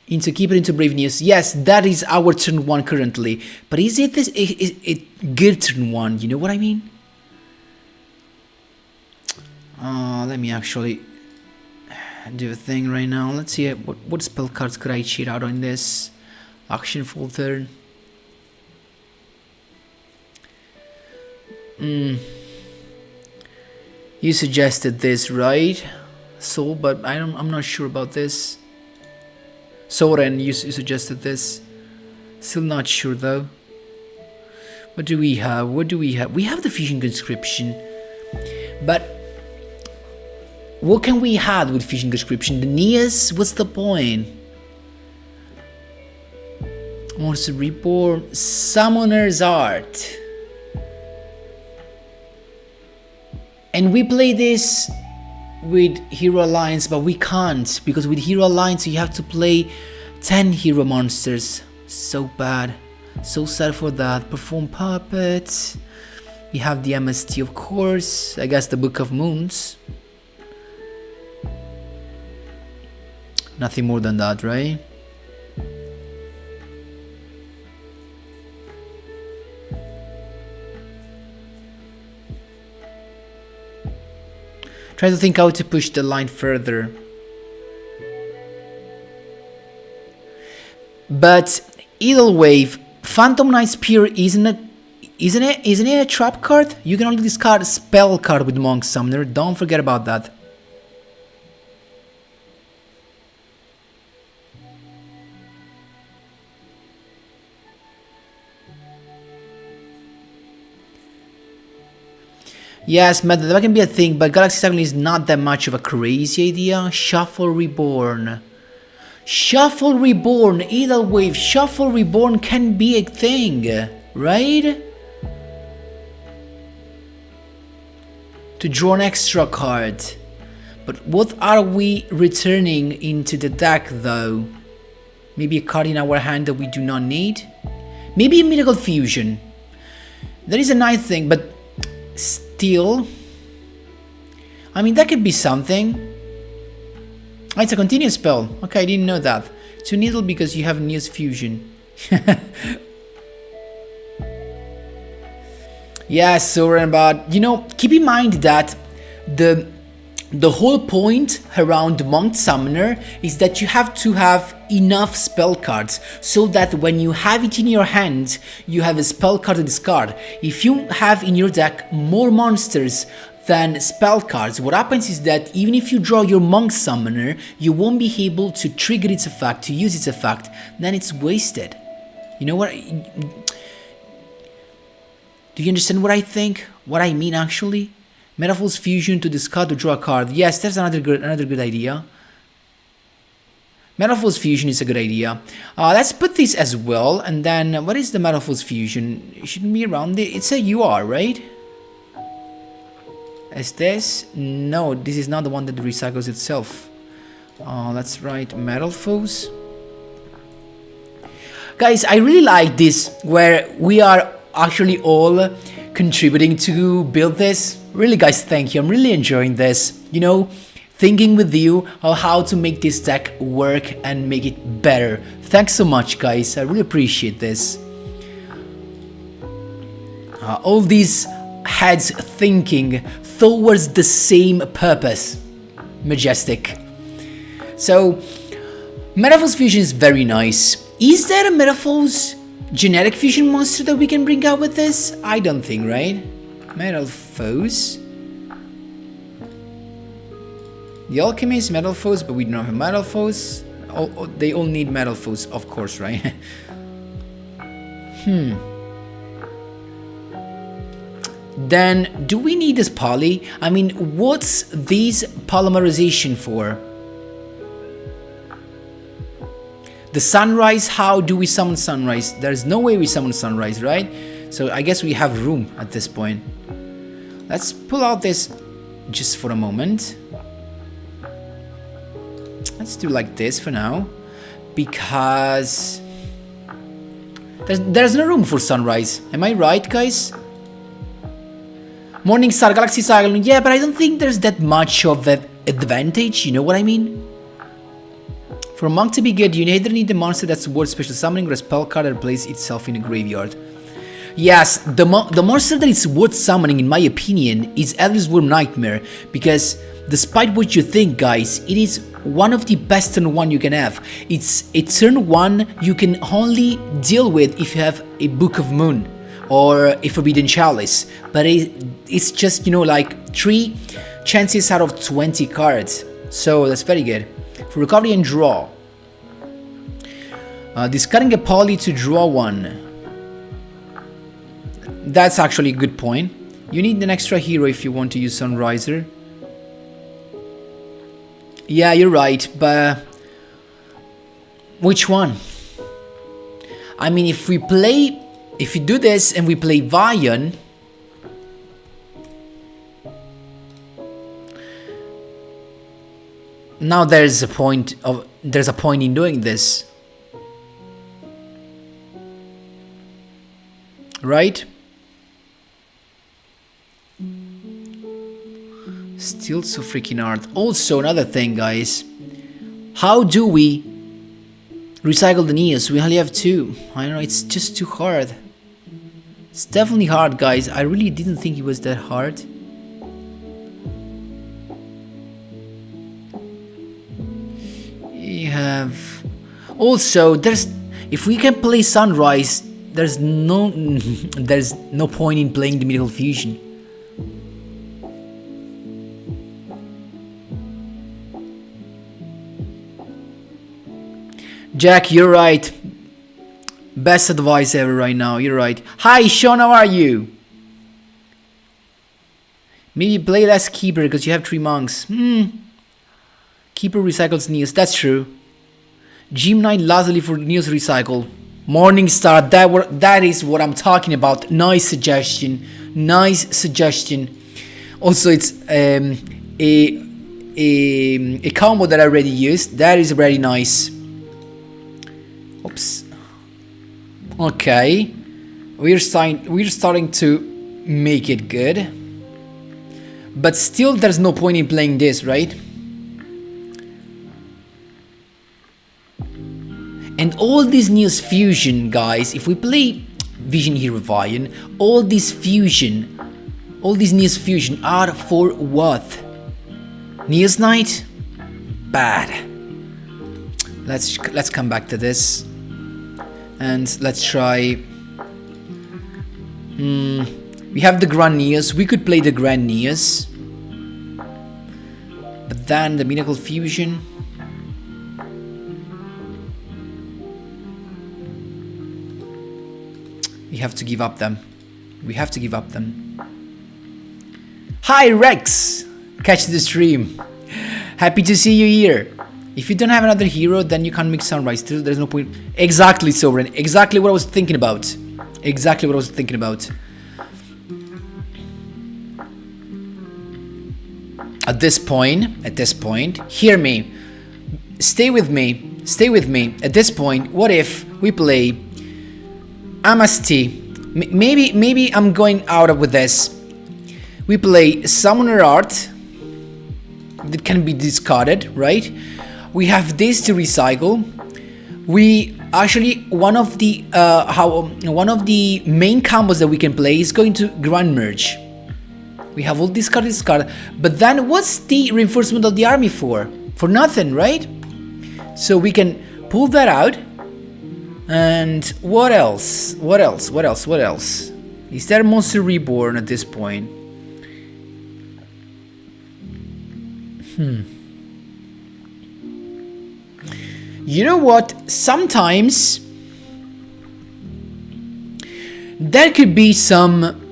Into Keeper, into Brave News. Yes, that is our turn 1 currently, but is it this? Is it good turn 1? You know what I mean? Let me actually do a thing right now. Let's see what spell cards could I cheat out on this. Action full turn. You suggested this, right? Soul, but I'm not sure about this. Soren, you suggested this. Still not sure though. What do we have? What do we have? We have the Fusion Conscription, but what can we have with Fusion Conscription? The Neas? What's the point? Monster Reborn, Summoner's Art. And we play this with Hero Alliance, but we can't, because with Hero Alliance you have to play 10 hero monsters. So bad. So sad for that. Perform Puppets. We have the MST, of course. I guess the Book of Moons. Nothing more than that, right? Try to think how to push the line further. But either way, Phantom Knight Spear isn't it a trap card? You can only discard a spell card with Monk Summoner. Don't forget about that. Yes, that can be a thing, but Galaxy Cycling is not that much of a crazy idea. Shuffle Reborn. Shuffle Reborn, either way, Shuffle Reborn can be a thing, right? To draw an extra card. But what are we returning into the deck though? Maybe a card in our hand that we do not need? Maybe a Miracle Fusion. That is a nice thing, but still, I mean, that could be something. Oh, it's a continuous spell. Okay, I didn't know that. 2 needle because you have Neos Fusion. Yeah, Soren, but you know, keep in mind that the whole point around Monk Summoner is that you have to have enough spell cards so that when you have it in your hand, you have a spell card to discard. If you have in your deck more monsters than spell cards, what happens is that even if you draw your Monk Summoner, you won't be able to trigger its effect, to use its effect, then it's wasted. You know what? Do you understand what I think? What I mean actually? Metaphor's Fusion to discard to draw a card. Yes, that's another good idea. Metaphor's Fusion is a good idea. Let's put this as well. And then, what is the Metaphor's Fusion? It shouldn't be around it. It's a UR, right? Is this? No, this is not the one that recycles itself. Let's write Metaphors. Guys, I really like this, where we are actually all contributing to build this. Really, guys, thank you. I'm really enjoying this. You know, thinking with you on how to make this deck work and make it better. Thanks so much, guys. I really appreciate this. All these heads thinking towards the same purpose. Majestic. So, Metaphors Fusion is very nice. Is there a Metaphors genetic fusion monster that we can bring out with this? I don't think, right? Metaphors. The Alchemist, Metaphors, but we don't have Metaphors. They all need Metaphors, of course, right? Then, do we need this poly? I mean, what's this polymerization for? The sunrise, how do we summon sunrise? There's no way we summon sunrise, right? So I guess we have room at this point. Let's pull out this just for a moment. Let's do like this for now. Because there's no room for sunrise. Am I right, guys? Morning Star, Galaxy Cyclone. Yeah, but I don't think there's that much of an advantage. You know what I mean? For a monk to be good, you either need a monster that's worth special summoning or a spell card that plays itself in a graveyard. Yes, the monster that is worth summoning, in my opinion, is Endless Worm Nightmare, because despite what you think, guys, it is one of the best turn 1 you can have. It's a turn 1 you can only deal with if you have a Book of Moon or a Forbidden Chalice, but it's just, you know, like 3 chances out of 20 cards, so that's very good. For recovery and draw, discarding a poly to draw 1. That's actually a good point. You need an extra hero if you want to use Sunriser. Yeah, you're right, but which one? I mean, if we do this and we play Vion, now there's a point in doing this, right? Still so freaking hard. Also, another thing, guys, how do we recycle the Neos? We only have 2. I don't know, it's just too hard. It's definitely hard, guys. I really didn't think it was that hard. Have also if we can play Sunrise, there's no point in playing the Mythical Fusion. Jack, you're right. Best advice ever right now. You're right. Hi Sean, how are you? Maybe play less Keeper because you have 3 monks. Keeper recycles Neos, that's true. Gym Knight lazily for Neos recycle. Morningstar, that is what I'm talking about. Nice suggestion. Nice suggestion. Also, it's a combo that I already used. That is very nice. Oops. Okay. We're starting to make it good. But still, there's no point in playing this, right? And all these Neos fusion, guys, if we play Vision Hero Vion, all these Neos fusion are for what? Neos Knight? Bad. Let's come back to this. And let's try. We have the Grand Neos. We could play the Grand Neos. But then the Mythical Fusion. We have to give up them. We have to give up them. Hi Rex! Catch the stream. Happy to see you here. If you don't have another hero, then you can't make Sunrise. There's no point. Exactly, Sovereign. Exactly what I was thinking about. Exactly what I was thinking about. At this point, hear me. Stay with me. Stay with me. At this point, what if we play Amnesty? Maybe I'm going out with this. We play Summoner Art. That can be discarded, right? We have this to recycle. We actually one of the main combos that we can play is going to Grand Merge. We have all this card. But then what's the reinforcement of the army for? For nothing, right? So we can pull that out. And what else? What else? Is there Monster Reborn at this point? You know what? Sometimes there could be some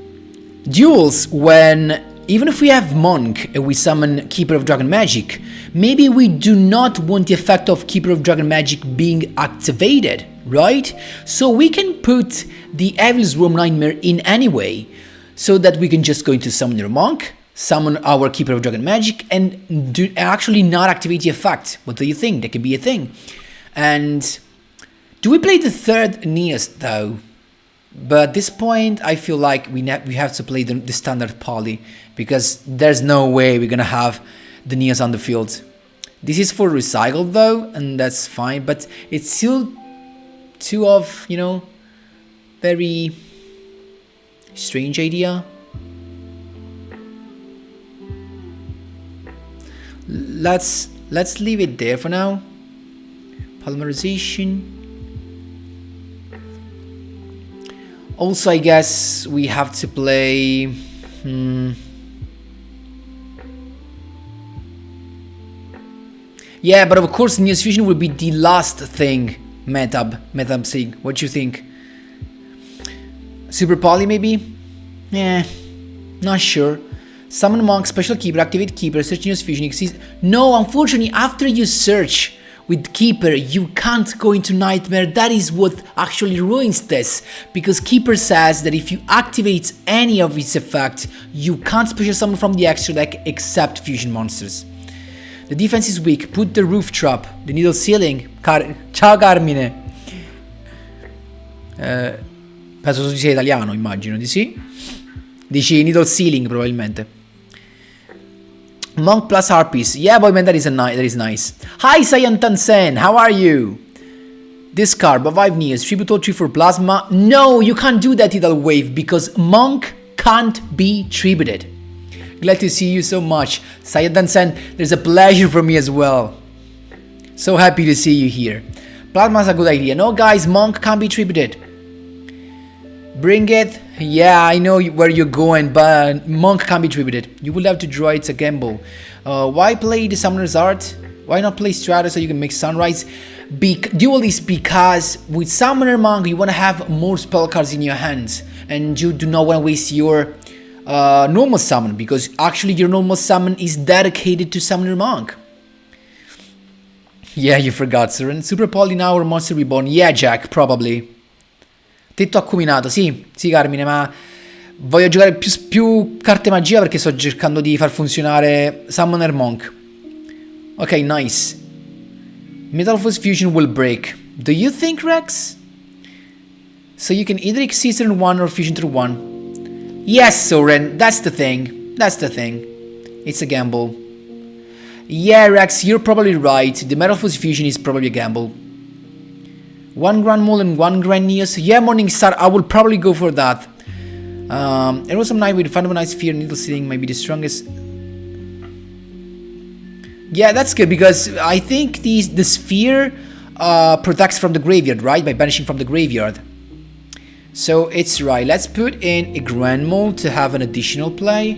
duels when, even if we have Monk and we summon Keeper of Dragon Magic, maybe we do not want the effect of Keeper of Dragon Magic being activated, right? So we can put the Evil's Worm Nightmare in anyway, so that we can just go into summon your Monk, summon our Keeper of Dragon Magic, and actually not activate the effect. What do you think? That could be a thing. And do we play the third Neos though? But at this point, I feel like we have to play the standard poly, because there's no way we're gonna have the Neos on the field. This is for recycle though, and that's fine, but it's still too of, you know, very strange idea. Let's leave it there for now. Polymerization. Also, I guess we have to play. Yeah, but of course, Neos Fusion will be the last thing. Metab saying. What do you think? Super Poly, maybe? Yeah, not sure. Summon Monk, Special Keeper, Activate Keeper, Search Neos Fusion exists. No, unfortunately, after you search with Keeper, you can't go into Nightmare. That is what actually ruins this, because Keeper says that if you activate any of its effects, you can't special summon from the extra deck except Fusion monsters. The defense is weak. Put the Roof Trap, the Needle Ceiling. Ciao Carmine. Penso tu sia italiano, immagino di sì. Dici Needle Ceiling probabilmente. Monk plus Harpies. Yeah, boy, man, that is nice. Hi, Sayantan-sen, how are you? Discard, Revive Neos, Tribute all 3 for Plasma. No, you can't do that, Tidal Wave, because Monk can't be tributed. Glad to see you so much. Sayantan-sen, there's a pleasure for me as well. So happy to see you here. Plasma's a good idea. No, guys, Monk can't be tributed. Bring it. Yeah, I know where you're going, but Monk can't be tributed. You will have to draw. It's a gamble. Why play the Summoner's Art? Why not play Strata so you can make Sunrise? Duel is because with Summoner Monk you want to have more spell cards in your hands, and you do not want to waste your normal summon, because actually your normal summon is dedicated to Summoner Monk. Yeah, you forgot, Seren. Super Poly now or Monster Reborn? Yeah, Jack, probably. Tetto accuminato, sì, Carmine, ma voglio giocare più carte magia perché sto cercando di far funzionare Summoner Monk. Ok, nice. Metal Force Fusion will break. Do you think, Rex? So you can either exist turn 1 or fusion turn 1. Yes, Soren, that's the thing. It's a gamble. Yeah, Rex, you're probably right. The Metal Force Fusion is probably a gamble. 1 Grand Mole and 1 Grand Neos. Yeah, Morningstar, I will probably go for that. Erosum Knight with Phantom Knight Sphere, Needle Ceiling might be the strongest. Yeah, that's good, because I think the Sphere protects from the graveyard, right? By banishing from the graveyard. So it's right. Let's put in a Grand Mole to have an additional play.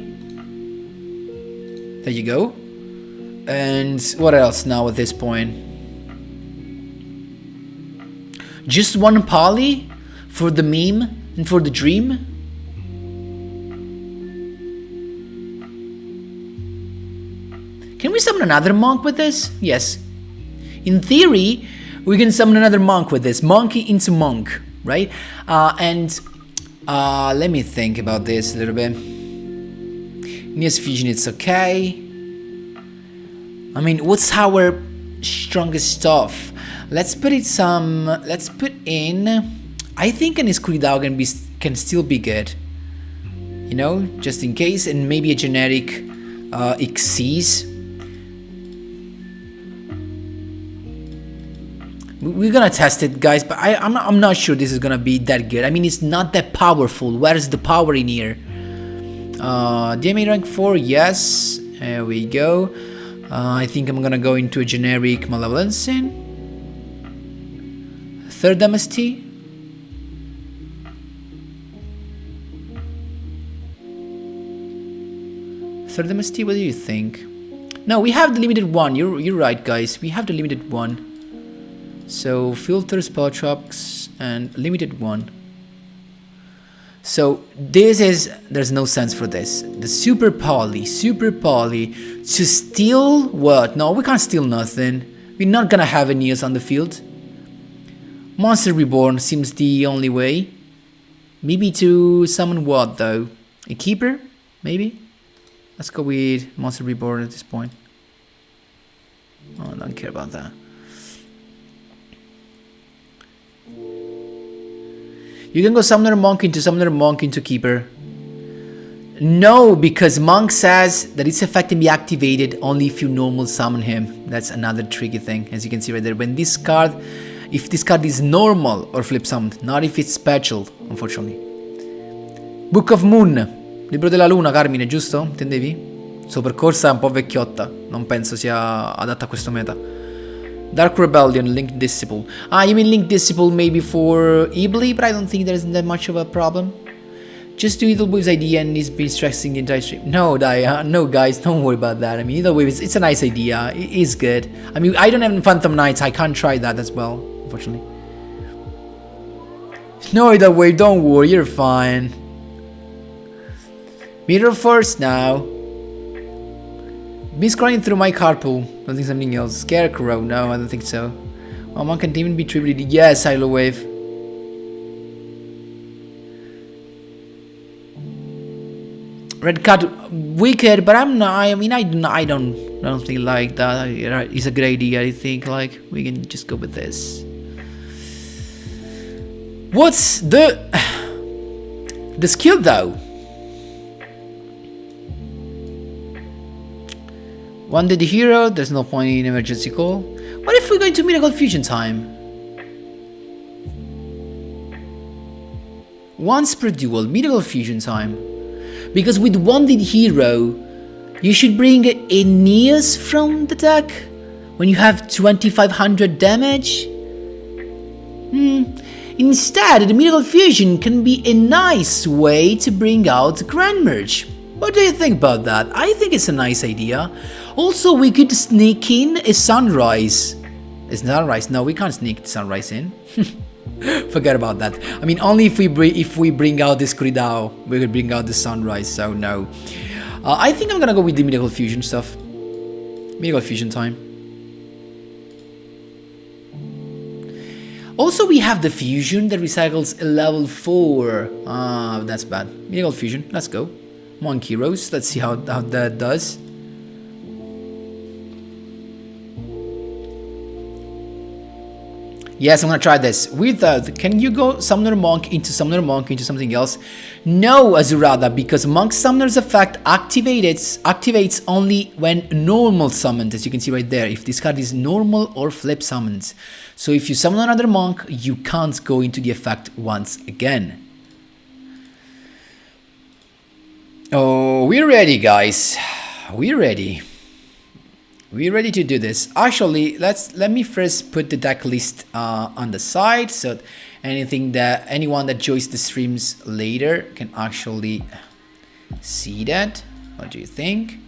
There you go. And what else now at this point? Just 1 Poly for the meme and for the dream? Can we summon another Monk with this? Yes. In theory, we can summon another Monk with this. Monkey into Monk, right? Let me think about this a little bit. Neos Fusion, it's okay. I mean, what's our strongest stuff? Let's put in. I think an Escuridao can still be good. You know, just in case, and maybe a generic Xyz. We're gonna test it, guys, but I'm not sure this is gonna be that good. I mean, it's not that powerful. Where is the power in here? DMA rank 4, yes. There we go. I think I'm gonna go into a generic Malevolencing. Third MST. Third MST, what do you think? No, we have the limited one. You're right, guys. We have the limited one. So filter, spell chocks, and limited one. So there's no sense for this. The super poly to steal what? No, we can't steal nothing. We're not gonna have any Neos on the field. Monster Reborn seems the only way. Maybe to summon what though? A keeper? Maybe? Let's go with Monster Reborn at this point. Oh, I don't care about that. You can go Summoner Monk into Keeper. No, because Monk says that its effect can be activated only if you normal summon him. That's another tricky thing, as you can see right there. When this card, if this card is normal or flip summoned, not if it's special, unfortunately. Book of Moon, Libro della Luna, Carmine, giusto? Intendevi? Suo percorso è un po' vecchiotta, non penso sia adatta a questo meta. Dark Rebellion, Link Disciple. Ah, you mean Link Disciple maybe for Ibli, but I don't think there's that much of a problem. Just do Idlewave's idea and he's been stressing the entire stream. No, no guys, don't worry about that. I mean, Idlewave, it's a nice idea. It is good. I mean, I don't have Phantom Knights. I can't try that as well, unfortunately. No, Idlewave, don't worry. You're fine. Mirror Force now. Been scrolling through my carpool. Don't think something else. Scarecrow? No, I don't think so. Oh, one can even be tributed. Yes, Silo Wave. Red Cat, wicked, but I'm not. I mean, I don't think like that. It's a great idea. I think like we can just go with this. What's the skill though? Wounded hero, there's no point in emergency call. What if we're going to Miracle Fusion time? Once per duel, Miracle Fusion time. Because with Wounded hero, you should bring Aeneas from the deck when you have 2500 damage. Instead, the Miracle Fusion can be a nice way to bring out Grand Merge. What do you think about that? I think it's a nice idea. Also, we could sneak in a Sunrise. A Sunrise? No, we can't sneak Sunrise in. Forget about that. I mean, only if we bring out this Kuridao, we could bring out the Sunrise. So no. I think I'm gonna go with the Miracle Fusion stuff. Miracle Fusion time. Also, we have the Fusion that recycles a level 4. That's bad. Miracle Fusion. Let's go. Monkey Rose. Let's see how that does. Yes, I'm gonna try this. Without, can you go Summoner Monk into something else? No, Azurada, because Monk Summoner's effect activates only when normal summoned, as you can see right there. If this card is normal or flip summoned. So if you summon another Monk, you can't go into the effect once again. Oh, we're ready, guys. We're ready. We're ready to do this. Actually, let me first put the deck list on the side, so anyone that joins the streams later can actually see that. What do you think?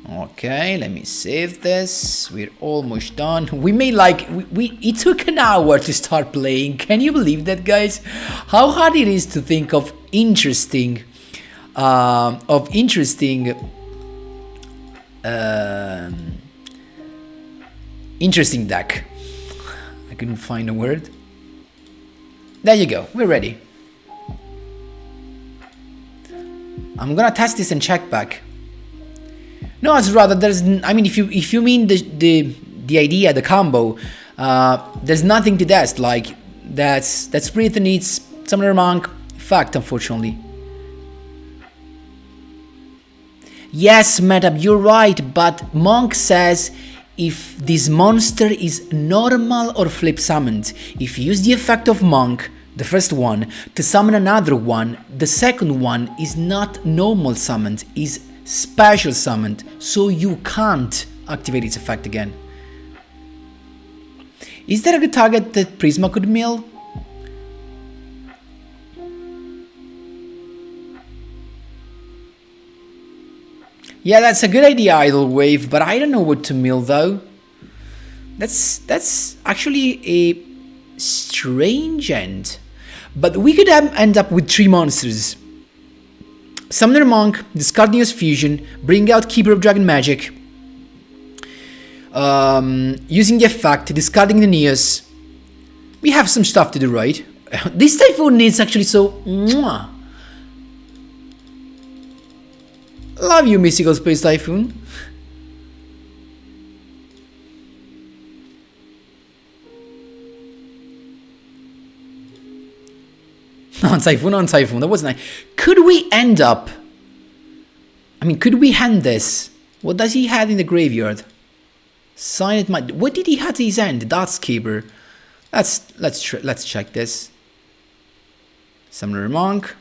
Okay, let me save this. We're almost done. We made like it took an hour to start playing. Can you believe that, guys? How hard it is to think of interesting deck. I couldn't find a word. There you go. We're ready. I'm gonna test this and check back. No, it's rather there's. I mean, if you mean the idea, the combo, there's nothing to test. Like that's Breathe needs Summoner Monk fact, unfortunately. Yes, Metab, you're right, but Monk says if this monster is normal or flip summoned. If you use the effect of Monk, the first one, to summon another one. The second one is not normal summoned, is special summoned, so you can't activate its effect again. Is there a good target that Prisma could mill? Yeah, that's a good idea, Idle Wave, but I don't know what to mill though. That's actually a strange end. But we could end up with 3 monsters. Summoner Monk, discard Neos Fusion, bring out Keeper of Dragon Magic. Using the effect, discarding the Neos. We have some stuff to do, right? This Typhoon is actually so... Mwah. Love you, Mystical Space Typhoon. On Typhoon, that was nice. Could we end up... I mean, could we hand this? What does he have in the graveyard? Sign it, what did he have at his end? Darts Keeper. Let's check this. Summoner Monk.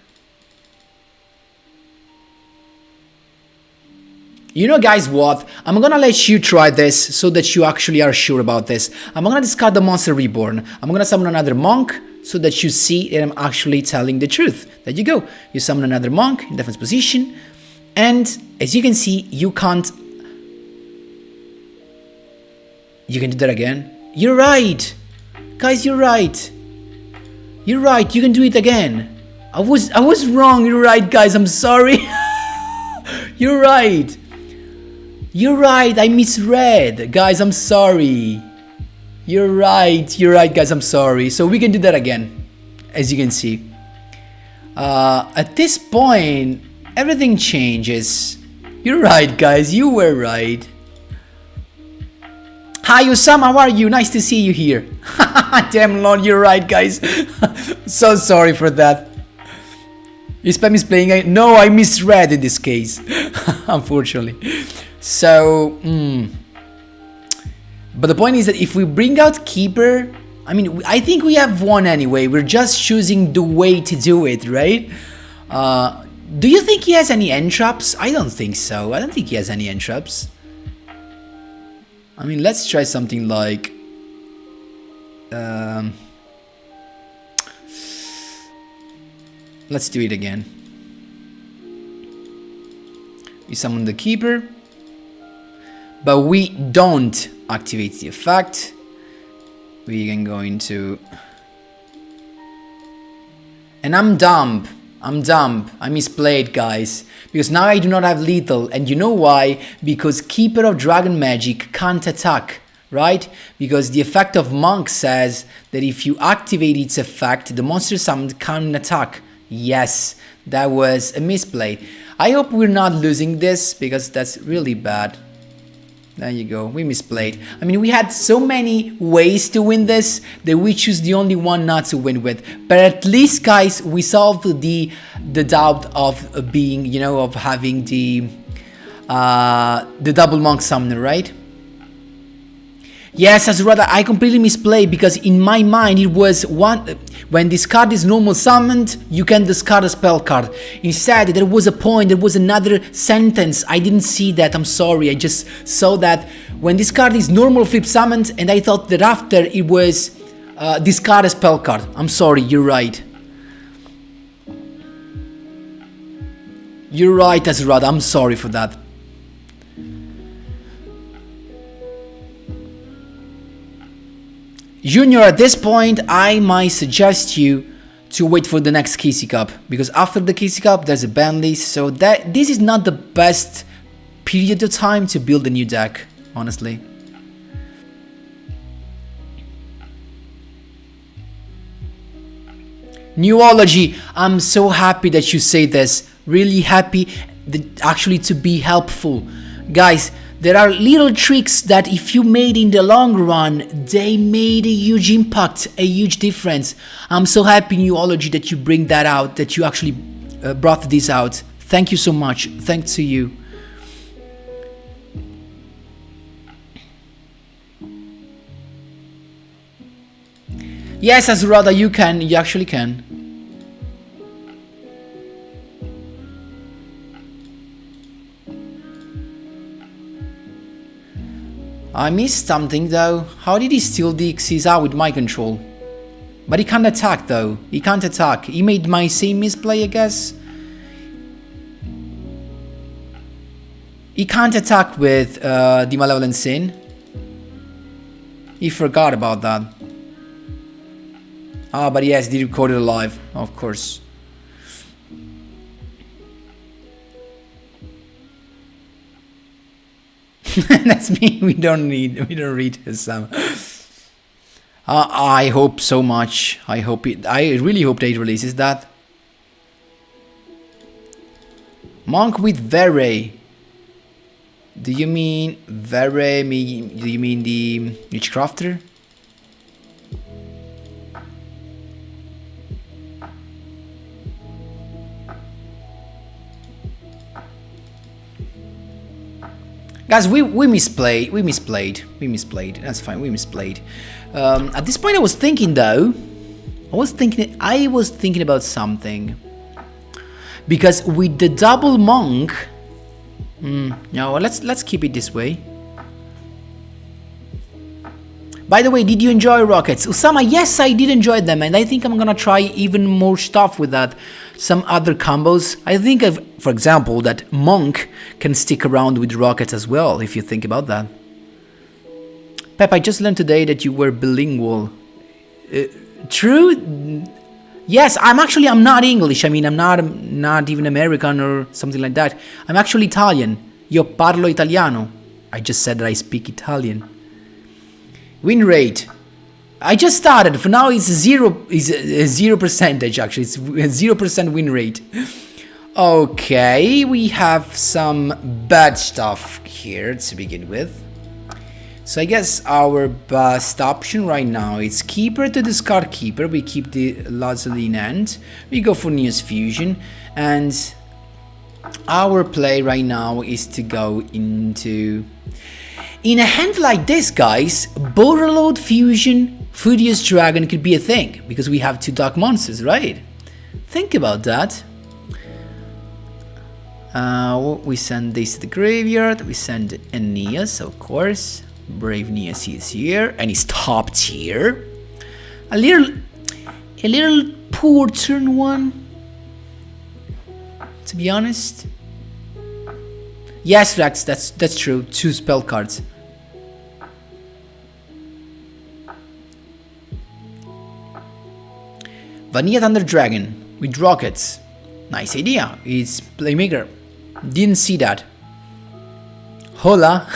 You know, guys, what? I'm gonna let you try this so that you actually are sure about this. I'm gonna discard the Monster Reborn. I'm gonna summon another Monk so that you see that I'm actually telling the truth. There you go. You summon another Monk in defense position. And as you can see, you can't... You can do that again. You're right. Guys, you're right. You're right. You can do it again. I was wrong. You're right, guys. I'm sorry. You're right. You're right. I misread. Guys, I'm sorry. You're right. You're right, guys. I'm sorry. So we can do that again, as you can see. At this point, everything changes. You're right, guys. You were right. Hi, Osama. How are you? Nice to see you here. Damn, Lord. You're right, guys. So sorry for that. Spam is playing. No, I misread in this case. Unfortunately. So, but the point is that if we bring out Keeper, I mean, I think we have won anyway. We're just choosing the way to do it, right? Do you think he has any end traps? I don't think so. I don't think he has any end traps. I mean, let's try something like... let's do it again. We summon the Keeper. But we don't activate the effect. We can go into... And I'm dumb. I misplayed, guys. Because now I do not have lethal. And you know why? Because Keeper of Dragon Magic can't attack. Right? Because the effect of Monk says that if you activate its effect, the monster summoned can't attack. Yes, that was a misplay. I hope we're not losing this, because that's really bad. There you go, we misplayed. I mean, we had so many ways to win this that we choose the only one not to win with. But at least, guys, we solved the doubt of being, you know, of having the double Monk Summoner, right? Yes, Azurada, I completely misplayed, because in my mind it was when this card is normal summoned, you can discard a spell card. Instead, there was a point, there was another sentence. I didn't see that, I'm sorry. I just saw that when this card is normal flip summoned, and I thought that after it was discard a spell card. I'm sorry, you're right. You're right, Azurada, I'm sorry for that. Junior, at this point, I might suggest you to wait for the next Kissy Cup, because after the Kissy Cup, there's a ban list, so this is not the best period of time to build a new deck, honestly. Newology, I'm so happy that you say this. Really happy actually to be helpful. Guys, there are little tricks that if you made in the long run, they made a huge impact, a huge difference. I'm so happy, Newology, that you bring that out, that you actually brought this out. Thank you so much. Thanks to you. Yes, Azurada, you can. You actually can. I missed something though. How did he steal the Xyz with my control? But he can't attack though. He can't attack. He made my same misplay, I guess. He can't attack with the Malevolent Sin. He forgot about that. Ah, but yes, he recorded live, of course. That's me. We don't read his I hope so much. I really hope that it releases that. Monk with Vere. Do you mean Vere? Do you mean the Witchcrafter? Guys, we misplayed. That's fine. We misplayed. At this point, I was thinking though. I was thinking about something. Because with the double monk, no, let's keep it this way. By the way, did you enjoy Rockets? Usama, yes, I did enjoy them, and I think I'm gonna try even more stuff with that. Some other combos. I think, for example, that Monk can stick around with Rockets as well, if you think about that. Pep, I just learned today that you were bilingual. True? Yes, I'm not English. I mean, I'm not even American or something like that. I'm actually Italian. Io parlo italiano. I just said that I speak Italian. Win rate. I just started. For now, it's 0 percentage. Actually, it's 0% win rate. Okay, we have some bad stuff here to begin with. So I guess our best option right now is Keeper to discard Keeper. We keep the Lazoline end. We go for Neos Fusion, and our play right now is to go into. In a hand like this, guys, Borderlord Fusion, Furious Dragon could be a thing, because we have two Dark Monsters, right? Think about that. We send this to the graveyard, we send Aeneas, of course. Brave Neas is here, and he's top tier. A little poor turn one, to be honest. Yes, Rex, that's true. 2 spell cards. Vanilla Thunder Dragon with Rockets. Nice idea. It's Playmaker. Didn't see that. Hola.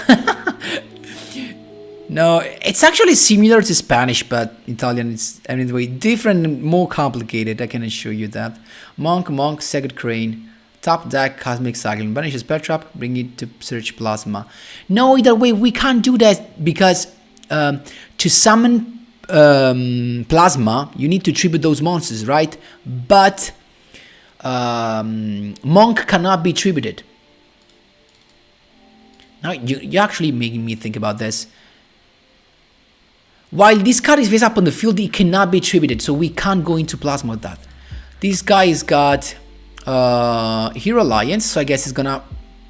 No, it's actually similar to Spanish, but Italian is anyway different, more complicated. I can assure you that. Monk, Second Crane. Top deck, Cosmic Cyclone, banish a spell trap, bring it to search Plasma. No, either way, we can't do that because to summon Plasma, you need to tribute those monsters, right? But Monk cannot be tributed. Now, you're actually making me think about this. While this card is face up on the field, it cannot be tributed, so we can't go into Plasma with that. This guy has got Hero Alliance, so I guess it's gonna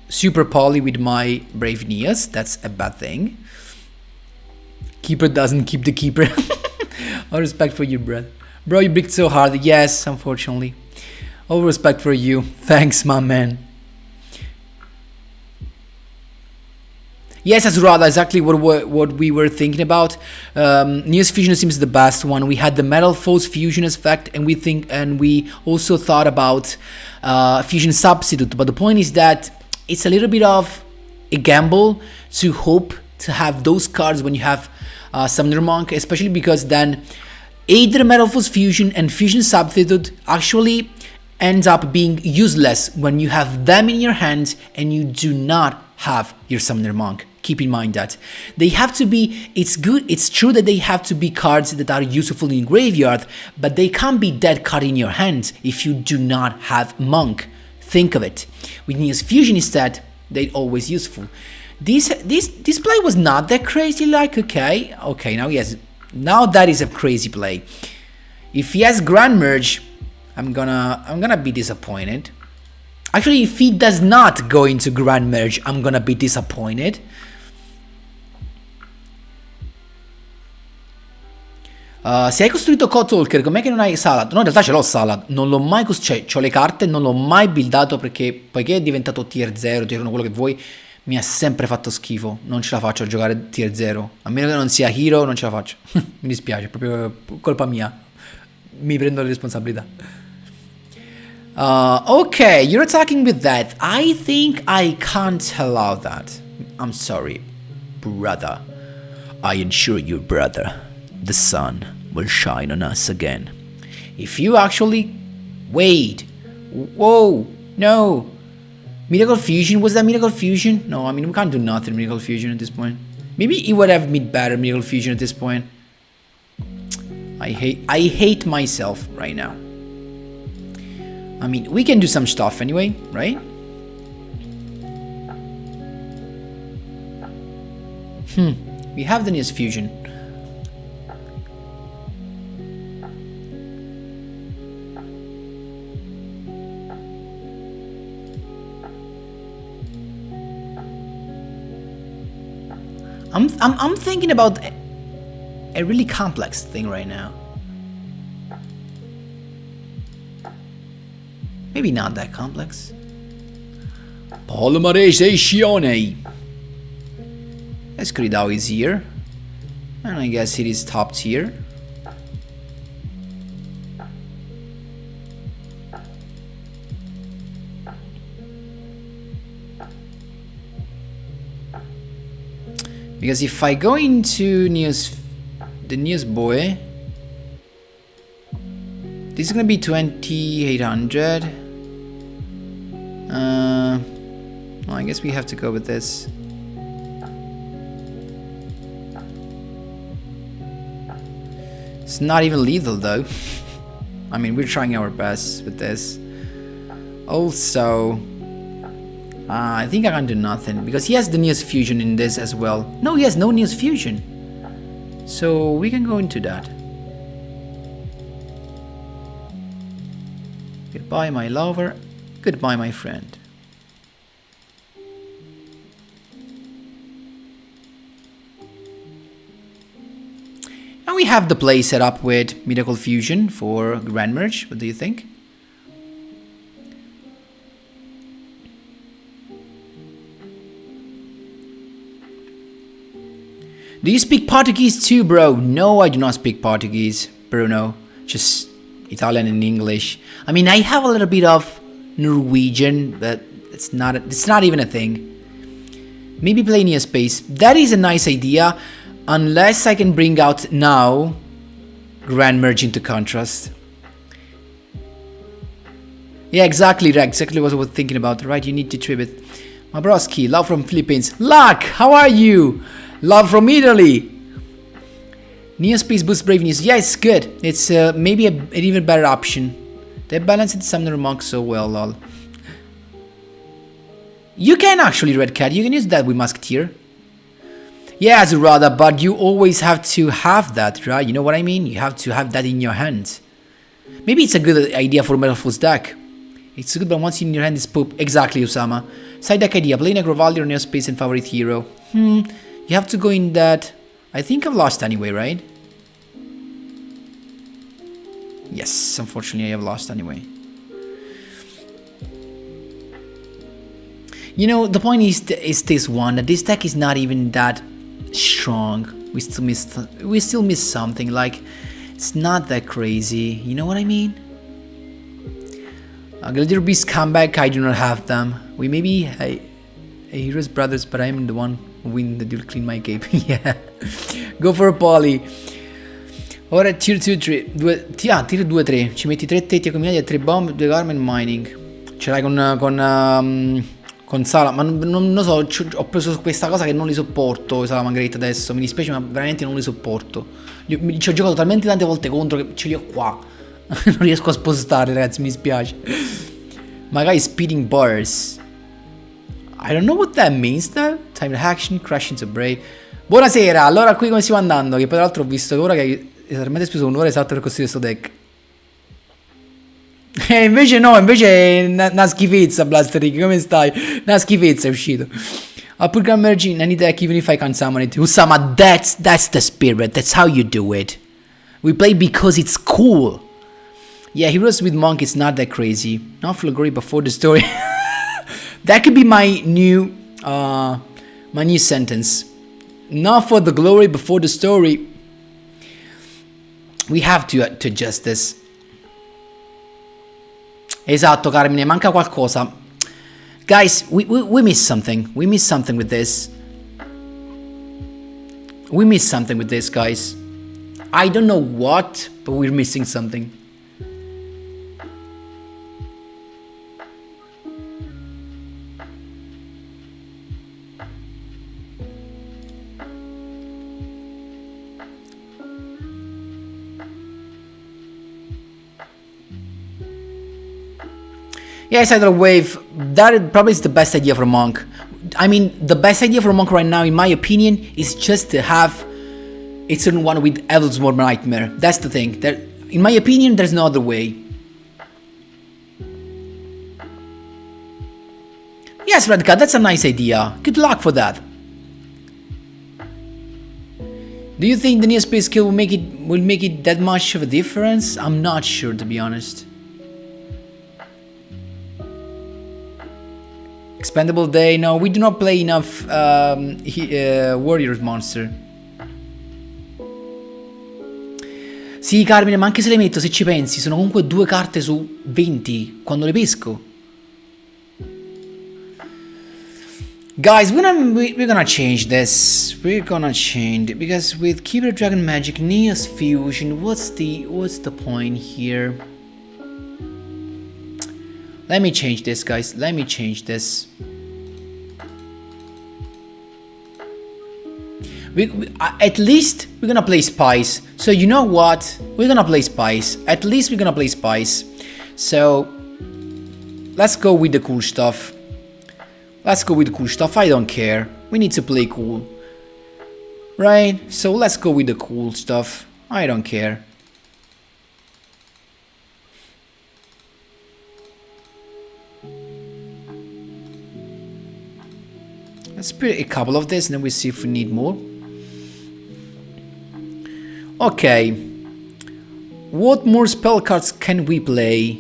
super poly with my Brave Neas. That's a bad thing. Keeper doesn't keep the keeper. All respect for you, bro. Bro, you bricked so hard. Yes, unfortunately. All respect for you. Thanks, my man. Yes, Azurada, exactly what we were thinking about. Neos Fusion seems the best one. We had the Metal Foes Fusion effect, and we also thought about Fusion Substitute. But the point is that it's a little bit of a gamble to hope to have those cards when you have Summoner Monk, especially because then either Metal Foes Fusion and Fusion Substitute actually ends up being useless when you have them in your hand and you do not have your Summoner Monk. Keep in mind that they have to be, it's true that they have to be cards that are useful in graveyard, but they can't be dead card in your hand if you do not have Monk. Think of it. With Neos Fusion instead, they're always useful. This play was not that crazy, like, okay, now he has Now that is a crazy play. If he has Grand Merge, I'm gonna be disappointed. Actually, if he does not go into Grand Merge, I'm gonna be disappointed. Se hai costruito Talker, com'è che non hai Salad? No, in realtà ce l'ho Salad, non l'ho mai costruito, cioè ho le carte, non l'ho mai buildato perché poiché è diventato tier 0, tier 1, quello che vuoi, mi ha sempre fatto schifo, non ce la faccio a giocare tier 0, a meno che non sia Hero non ce la faccio, mi dispiace, è proprio colpa mia, mi prendo le responsabilità. Okay, you're attacking with that, I think I can't allow that, I'm sorry, brother, I assure you brother. The sun will shine on us again. If you actually... Wait. Whoa. No. Miracle Fusion? Was that Miracle Fusion? No, I mean, we can't do nothing Miracle Fusion at this point. Maybe he would have made better Miracle Fusion at this point. I hate myself right now. I mean, we can do some stuff anyway, right? We have the Neos Fusion. I'm thinking about a really complex thing right now. Maybe not that complex. Polymerization. Escridao is here. And I guess it is top tier. Because if I go into the Neos boy, this is gonna be 2800. Well, I guess we have to go with this. It's not even lethal though. I mean, we're trying our best with this. Also, I think I can do nothing because he has the Neos Fusion in this as well. No, he has no Neos Fusion. So we can go into that. Goodbye, my lover. Goodbye, my friend. Now we have the play set up with Miracle Fusion for Grand Merge. What do you think? Do you speak Portuguese too, bro? No, I do not speak Portuguese, Bruno. Just Italian and English. I mean, I have a little bit of Norwegian, but it's not even a thing. Maybe play Near Space. That is a nice idea, unless I can bring out now Grand Merge into Contrast. Yeah, exactly, Reg. Exactly what I was thinking about. Right, you need to trip it. Mabroski, love from Philippines. Luck, how are you? Love from Italy. Neo Space boosts braveness. Yeah, it's good. It's maybe an even better option. They balanced the Summoner Monk so well, lol. You can actually, Red Cat. You can use that with Musketeer. Yeah, Azurada, but you always have to have that, right? You know what I mean? You have to have that in your hand. Maybe it's a good idea for Metal Force deck. It's good, but once in your hand, it's poop. Exactly, Osama. Side deck idea. Play Necrovaldi or Neo Space and favorite hero. You have to go in that. I think I've lost anyway, right? Yes, unfortunately I have lost anyway. You know, the point is this one, that this deck is not even that strong. We still miss something, like, it's not that crazy, you know what I mean? Gladiator Beast comeback, I do not have them. We may be a Heroes Brothers, but I am the one who win the duel, clean my cape. Yeah, go for a poly. Ora tier 2 3, tier 2 3, ci metti 3 tetti combinati e 3 bomb, 2 Garment Mining. Ce l'hai con Sala, ma non lo so, ho preso questa cosa che non li sopporto, Salamangreat adesso, mi dispiace ma veramente non li sopporto. Ci ho giocato talmente tante volte contro che ce li ho qua. Non riesco a spostare, ragazzi, mi dispiace. Magari Speeding Bars. I don't know what that means though. Time to action, crash into Bray. Buonasera, allora qui come stiamo andando? Che poi tra l'altro ho visto che ora che hai esattamente speso un'ora esatta per costruire questo deck. E invece no, invece è una schifezza Blaster Rig, come stai? Una schifezza è uscito. I'll put Grand Merge in any deck even if I can't summon it. Usama, that's the spirit, that's how you do it. We play because it's cool. Yeah, Heroes with Monk is not that crazy. Not for the glory before the story. That could be my new sentence. Not for the glory before the story. We have to adjust this. Esatto, Carmine, manca qualcosa. Guys, we missed something. We missed something with this. We missed something with this, guys. I don't know what, but we're missing something. Yeah, Tidal Wave, that probably is the best idea for Monk. I mean, the best idea for Monk right now, in my opinion, is just to have a certain one with Evilsmore Nightmare. That's the thing. That, in my opinion, there's no other way. Yes, Redcat, that's a nice idea. Good luck for that. Do you think the Neo Space skill will make it that much of a difference? I'm not sure, to be honest. Expendable Day, no, we do not play enough Warriors monster. Sì, Carmine, ma anche se le metto, se ci pensi, sono comunque 2 carte su 20 quando le pesco. Guys, we're gonna change this. We're gonna change it because with Keeper Dragon Magic, Neos Fusion, what's the point here? Let me change this, guys. Let me change this. At least we're gonna play Spice. So you know what? We're gonna play Spice. At least we're gonna play Spice. So let's go with the cool stuff. Let's go with the cool stuff. I don't care. We need to play cool. Right? So let's go with the cool stuff. I don't care. Let's put a couple of this and then we see if we need more. Okay. What more spell cards can we play?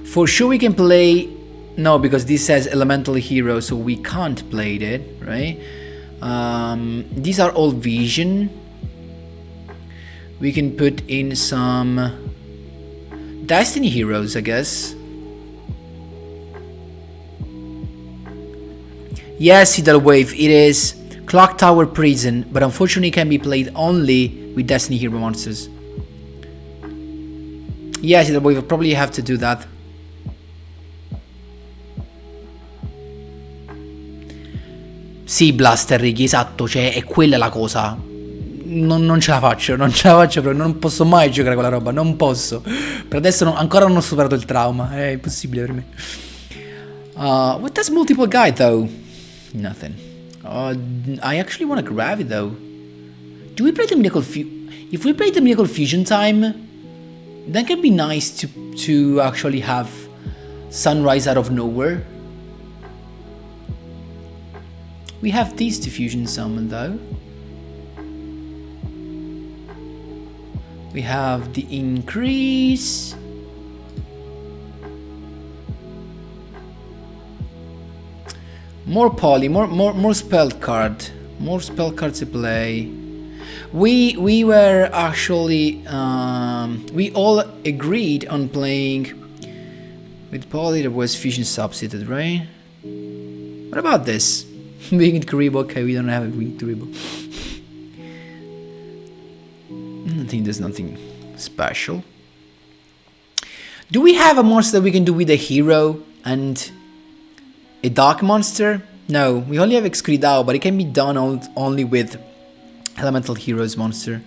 For sure we can play... No, because this says Elemental Hero, so we can't play it, right? These are all Vision. We can put in some Destiny Heroes, I guess. Yes, Tidal Wave, it is Clock Tower Prison, but unfortunately can be played only with Destiny Hero monsters. Yes, Tidal Wave, probably have to do that. Sì, Blaster Rig, esatto, cioè è quella la cosa. Non ce la faccio, proprio, non posso mai giocare quella roba, non posso. Per adesso ancora non ho superato il trauma, è impossibile per me. What does multiple guide though? Nothing. I actually want to grab it though. Do we play the Miracle Fusion? If we play the Miracle Fusion time, that can be nice to actually have Sunrise out of nowhere. We have these to fusion summon though. We have the increase. More poly, more spell card. More spell cards to play. We were actually we all agreed on playing with poly. There was fusion substituted, right? What about this? Winged Karibo. Okay, we don't have a Winged Karibo. I think there's nothing special. Do we have a monster that we can do with a hero and a dark monster? No, we only have Excredao, but it can be done only with Elemental Heroes monster.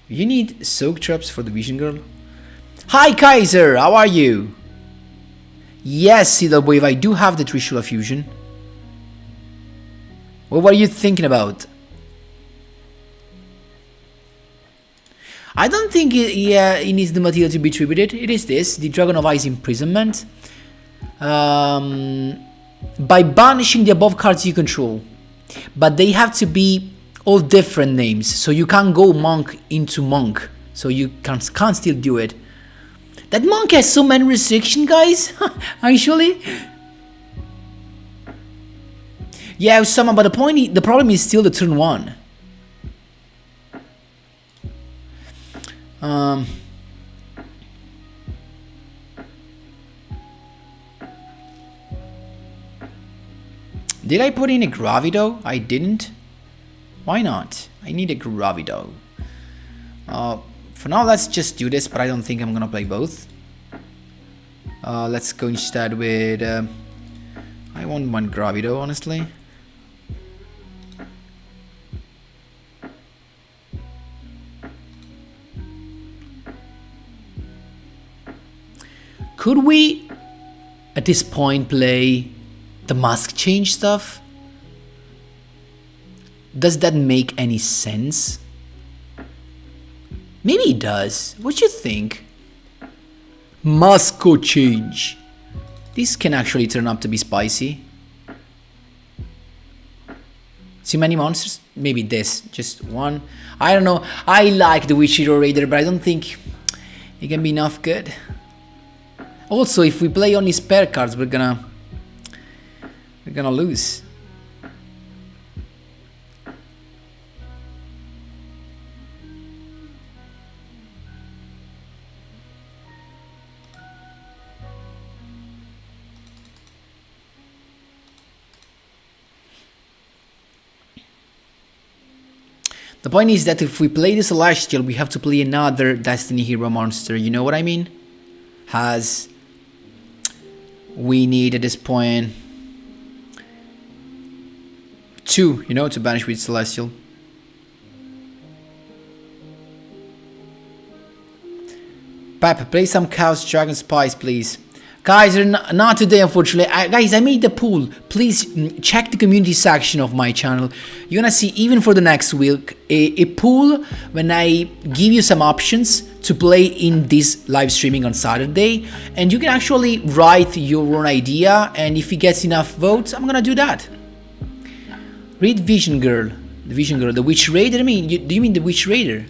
You need soak traps for the Vision Girl? Hi Kaiser, how are you? Yes, Sidal Wave, I do have the Trishula fusion. What were you thinking about? I don't think it needs the material to be tributed. It is this, the Dragon of Ice Imprisonment. By banishing the above cards you control. But they have to be all different names. So you can't go monk into monk. So you can't still do it. That monk has so many restrictions, guys. Actually. Yeah, Osama, but the problem is still the turn 1. Did I put in a Gravido? I didn't. Why not? I need a Gravido. For now, let's just do this, but I don't think I'm gonna play both. Let's go instead with... I want one Gravido, honestly. Could we, at this point, play the mask change stuff? Does that make any sense? Maybe it does. What do you think? Masko change. This can actually turn up to be spicy. Too many monsters? Maybe this. Just one. I don't know. I like the Wichiro Raider, but I don't think it can be enough good. Also, if we play only spare cards, we're gonna lose. The point is that if we play the Celestial, we have to play another Destiny Hero monster. You know what I mean? We need at this point 2, you know, to banish with Celestial. Pep, play some Chaos Dragon Spice, please. Guys, not today, unfortunately. Guys, I made the pool. Please check the community section of my channel. You're gonna see, even for the next week, a pool when I give you some options to play in this live streaming on Saturday. And you can actually write your own idea. And if it gets enough votes, I'm gonna do that. Read Vision Girl. The Vision Girl. The Witch Raider? Do you mean the Witch Raider?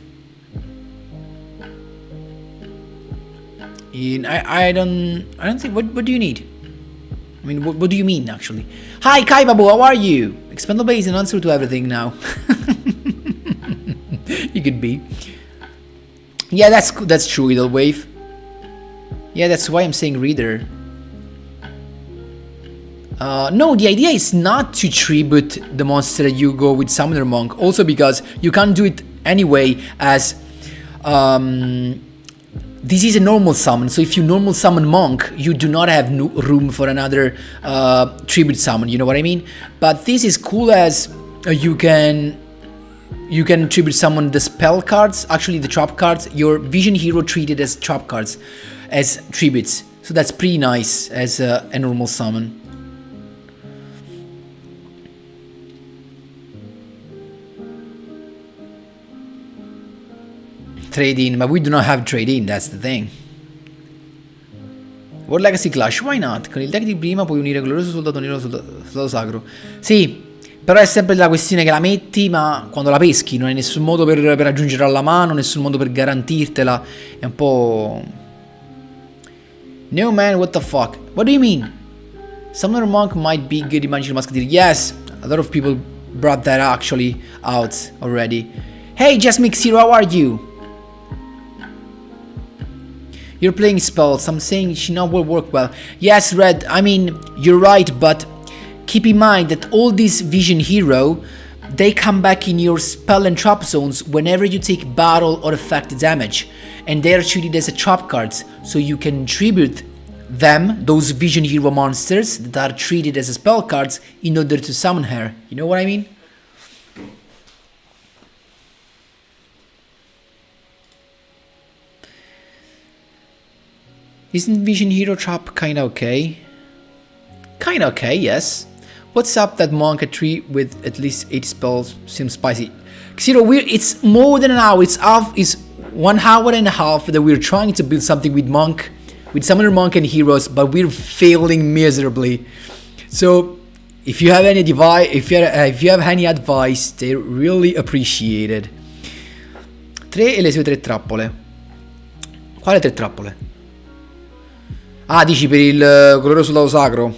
I don't think. What do you need? I mean, what do you mean actually? Hi Kai Babu, how are you? Expendable is an answer to everything now. You could be. Yeah, that's true, Idle Wave. Yeah, that's why I'm saying reader. No, the idea is not to tribute the monster that you go with Summoner Monk. Also because you can't do it anyway as this is a normal summon, so if you normal summon Monk, you do not have room for another tribute summon, you know what I mean? But this is cool as you can tribute summon the spell cards, actually the trap cards, your Vision Hero treated as trap cards, as tributes. So that's pretty nice as a normal summon. Trade-in, but we do not have trade-in, that's the thing. World Legacy Clash, why not? Con il deck di prima puoi unire glorioso soldato nero soldato sacro. Sì, però è sempre la questione che la metti, ma quando la peschi non hai nessun modo per aggiungerla alla mano, nessun modo per garantirtela. È un po'... No man, what the fuck? What do you mean? Summoner Monk might be good in Magical Musketeer. Yes, a lot of people brought that actually out already. Hey, Just Mix Zero, how are you? You're playing spells, I'm saying she not will work well. Yes, Red, I mean, you're right, but keep in mind that all these Vision Hero, they come back in your spell and trap zones whenever you take battle or effect damage. And they are treated as a trap cards, so you can tribute them, those Vision Hero monsters that are treated as a spell cards, in order to summon her. You know what I mean? Isn't Vision Hero Trap kinda okay? Kinda okay, yes. What's up that monk at 3 with at least 8 spells seems spicy. Xero, it's more than an hour, it's 1 hour and a half that we're trying to build something with monk, with summoner monk and heroes, but we're failing miserably. So if you have any advice, if you have any advice, they're really appreciated. 3 e le sue 3 trappole. Quale 3 trappole? Ah, dici per il colore soldato sacro?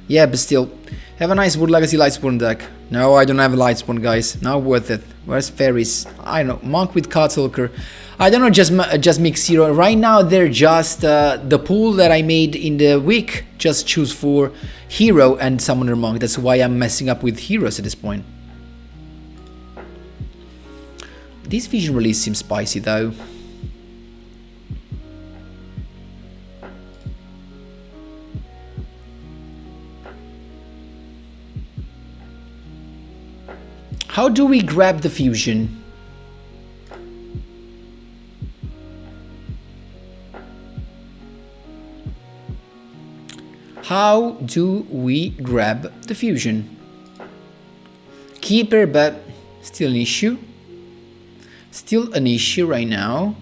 Yeah, but still. Have a nice Wood Legacy Lightspawn deck. No, I don't have a Lightspawn, guys. Not worth it. Where's Fairies? I don't know. Monk with Cardtalker. I don't know, just mix zero. Right now, they're just the pool that I made in the week. Just choose for Hero and Summoner Monk. That's why I'm messing up with Heroes at this point. This Vision release seems spicy, though. How do we grab the fusion? How do we grab the fusion? Keeper, but still an issue. Still an issue right now.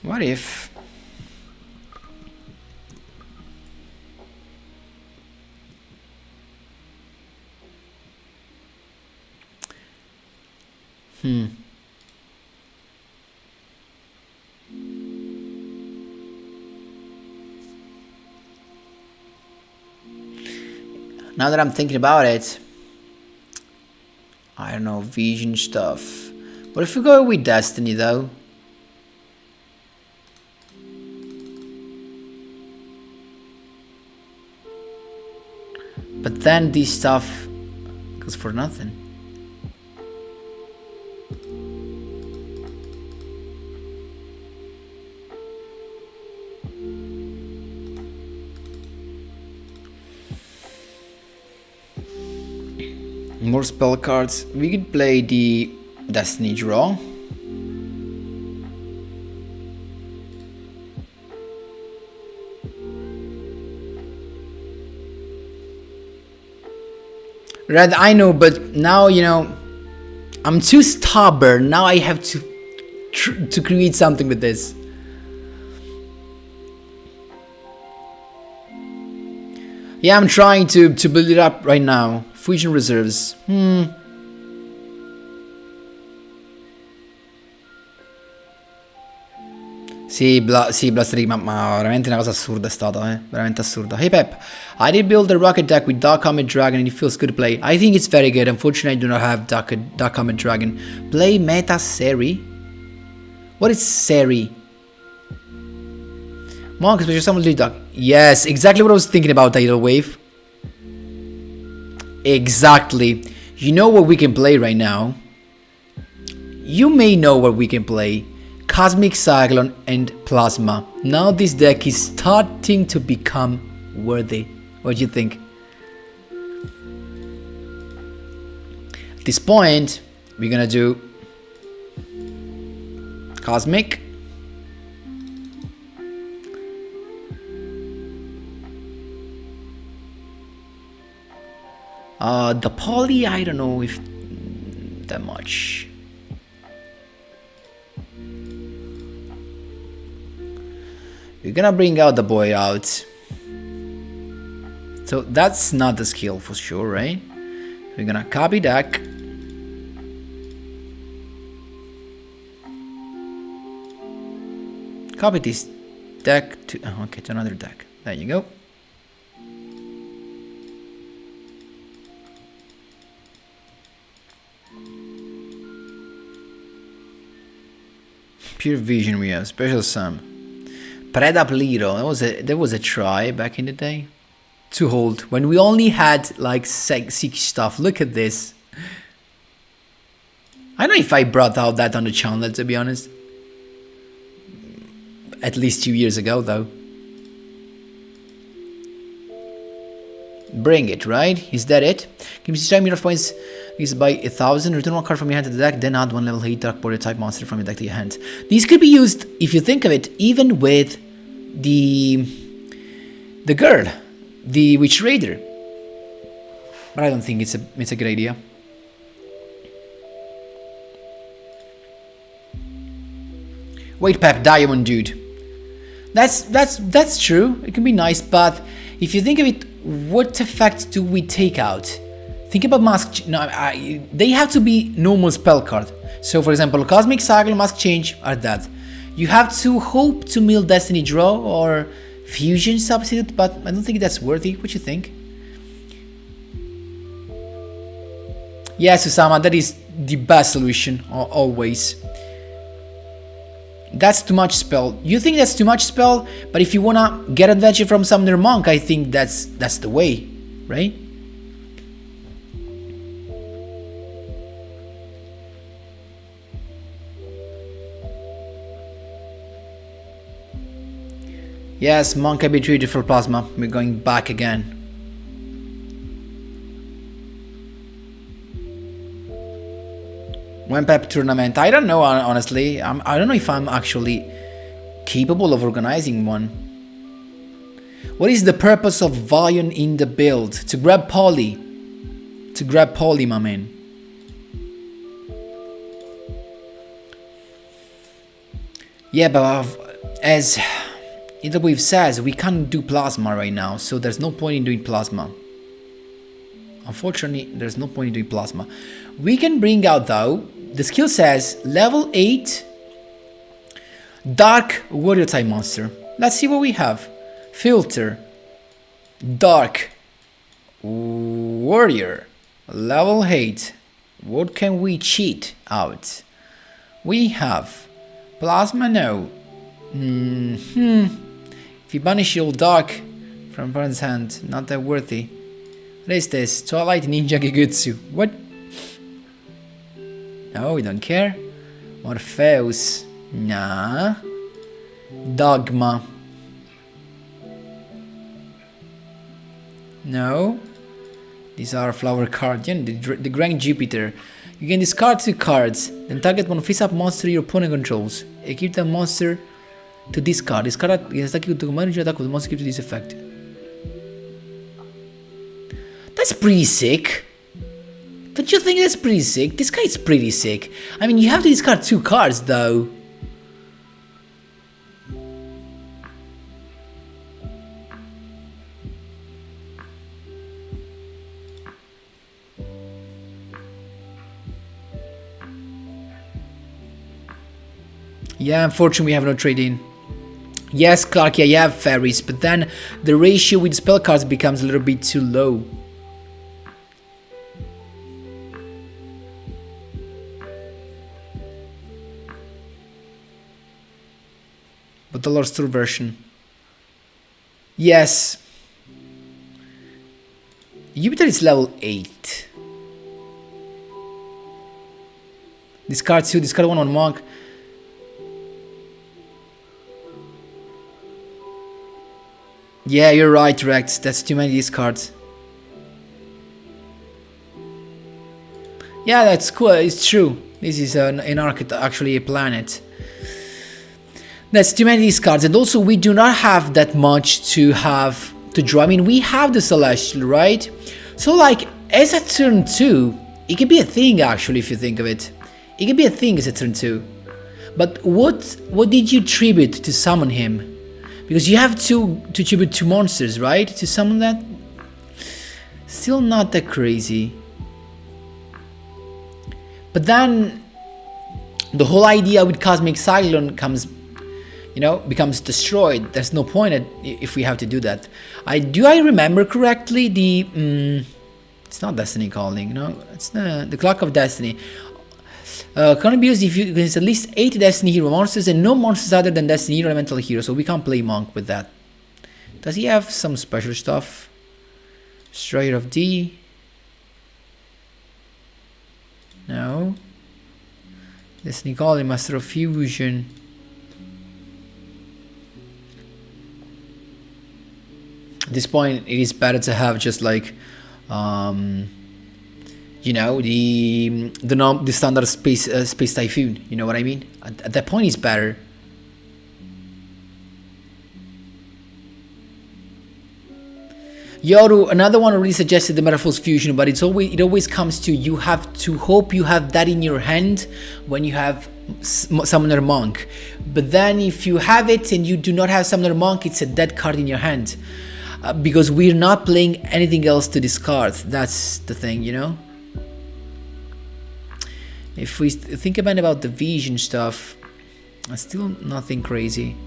What if now that I'm thinking about it, I don't know, Vision stuff. What if we go with Destiny though? But then this stuff goes for nothing. More spell cards. We could play the Destiny draw. Red, I know, but now, you know, I'm too stubborn. Now I have to create something with this. Yeah, I'm trying to build it up right now. Fusion reserves. Sì, Blastering, ma veramente una cosa assurda è stata, veramente assurda. Hey Pep, I did build a rocket deck with Dark Comet Dragon and it feels good to play. I think it's very good. Unfortunately, I do not have Dark Comet Dragon. Play Meta Seri? What is Seri? Monk, special summon lead dark. Yes, exactly what I was thinking about, Tidal Wave. Exactly. You know what we can play right now? You may know what we can play. Cosmic Cyclone and Plasma. Now this deck is starting to become worthy. What do you think? At this point, we're gonna do Cosmic. The poly, I don't know if that much. We're gonna bring out the boy out. So that's not the skill for sure, right? We're gonna copy deck. Copy this deck to okay, to another deck. There you go. Pure Vision we have, special sum. Predapliro, that was a try back in the day. To hold when we only had like six stuff. Look at this. I don't know if I brought out that on the channel, to be honest. at least 2 years ago, though. Bring it, right? Is that it? Can you see mirror points is by 1,000. Return one card from your hand to the deck, then add one level 8 dark border type monster from your deck to your hand. These could be used, if you think of it, even with the girl, the Witch Raider. But I don't think it's a good idea. Wait, Pep, Diamond Dude. That's true. It can be nice, but if you think of it, what effect do we take out? Think about mask. No, they have to be normal spell card. So, for example, Cosmic Cycle, Mask Change are that. You have to hope to mill Destiny Draw or Fusion Substitute, but I don't think that's worthy. What you think? Yes, Usama, that is the best solution always. That's too much spell. You think that's too much spell, but if you wanna get advantage from Summoner Monk, I think that's the way, right? Yes, Monk can be treated for Plasma. We're going back again. One Pep tournament. I don't know, honestly. I don't know if I'm actually capable of organizing one. What is the purpose of Vion in the build? To grab Poly. To grab Poly, my man. Yeah, but as Interweave says, we can't do Plasma right now, so there's no point in doing Plasma. Unfortunately, there's no point in doing Plasma. We can bring out, though, the skill says level 8 Dark Warrior type monster. Let's see what we have. Filter Dark Warrior level 8. What can we cheat out? We have Plasma, no. If you banish your Dark from opponent's hand, not that worthy. What is this? Twilight Ninja Gigutsu. What? No, we don't care. Morpheus. Nah. Dogma. No. These are Flower Guardian, the Grand Jupiter. You can discard 2 cards, then target one face-up monster your opponent controls. Equip the monster to discard. Discard against attack to command attack with the monster equipped to this effect. That's pretty sick. Don't you think that's pretty sick? This guy is pretty sick. I mean, you have to discard 2 cards, though. Yeah, unfortunately, we have no trade-in. Yes, Clark, yeah, you have fairies, but then the ratio with spell cards becomes a little bit too low. But the Lord Store version. Yes. Jupiter is level 8. Discard 2, discard 1 on Monk. Yeah, you're right, Rex. That's too many discards. Yeah, that's cool. It's true. This is an archetype, actually a planet. That's too many discards, and also we do not have that much to draw. I mean, we have the Celestial, right? So, like, as a turn 2, it could be a thing, actually, if you think of it. It could be a thing as a turn 2. But what did you tribute to summon him? Because you have to tribute 2 monsters, right? To summon that? Still not that crazy. But then, the whole idea with Cosmic Cyclone becomes destroyed. There's no point if we have to do that. Do I remember correctly the it's not Destiny Calling, no, it's the Clock of Destiny. Can be used if you against at least 8 Destiny Hero monsters and no monsters other than Destiny Hero Elemental Hero, so we can't play Monk with that. Does he have some special stuff? Destroyer of D? No. Destiny Calling, Master of Fusion. At this point, it is better to have just like, you know, the standard space typhoon. You know what I mean? At that point, it's better. Yoru, another one already suggested the Metaphors Fusion, but it always comes to you have to hope you have that in your hand when you have Summoner Monk. But then if you have it and you do not have Summoner Monk, it's a dead card in your hand. Because we're not playing anything else to discard. That's the thing, you know? If we think about the vision stuff, still nothing crazy.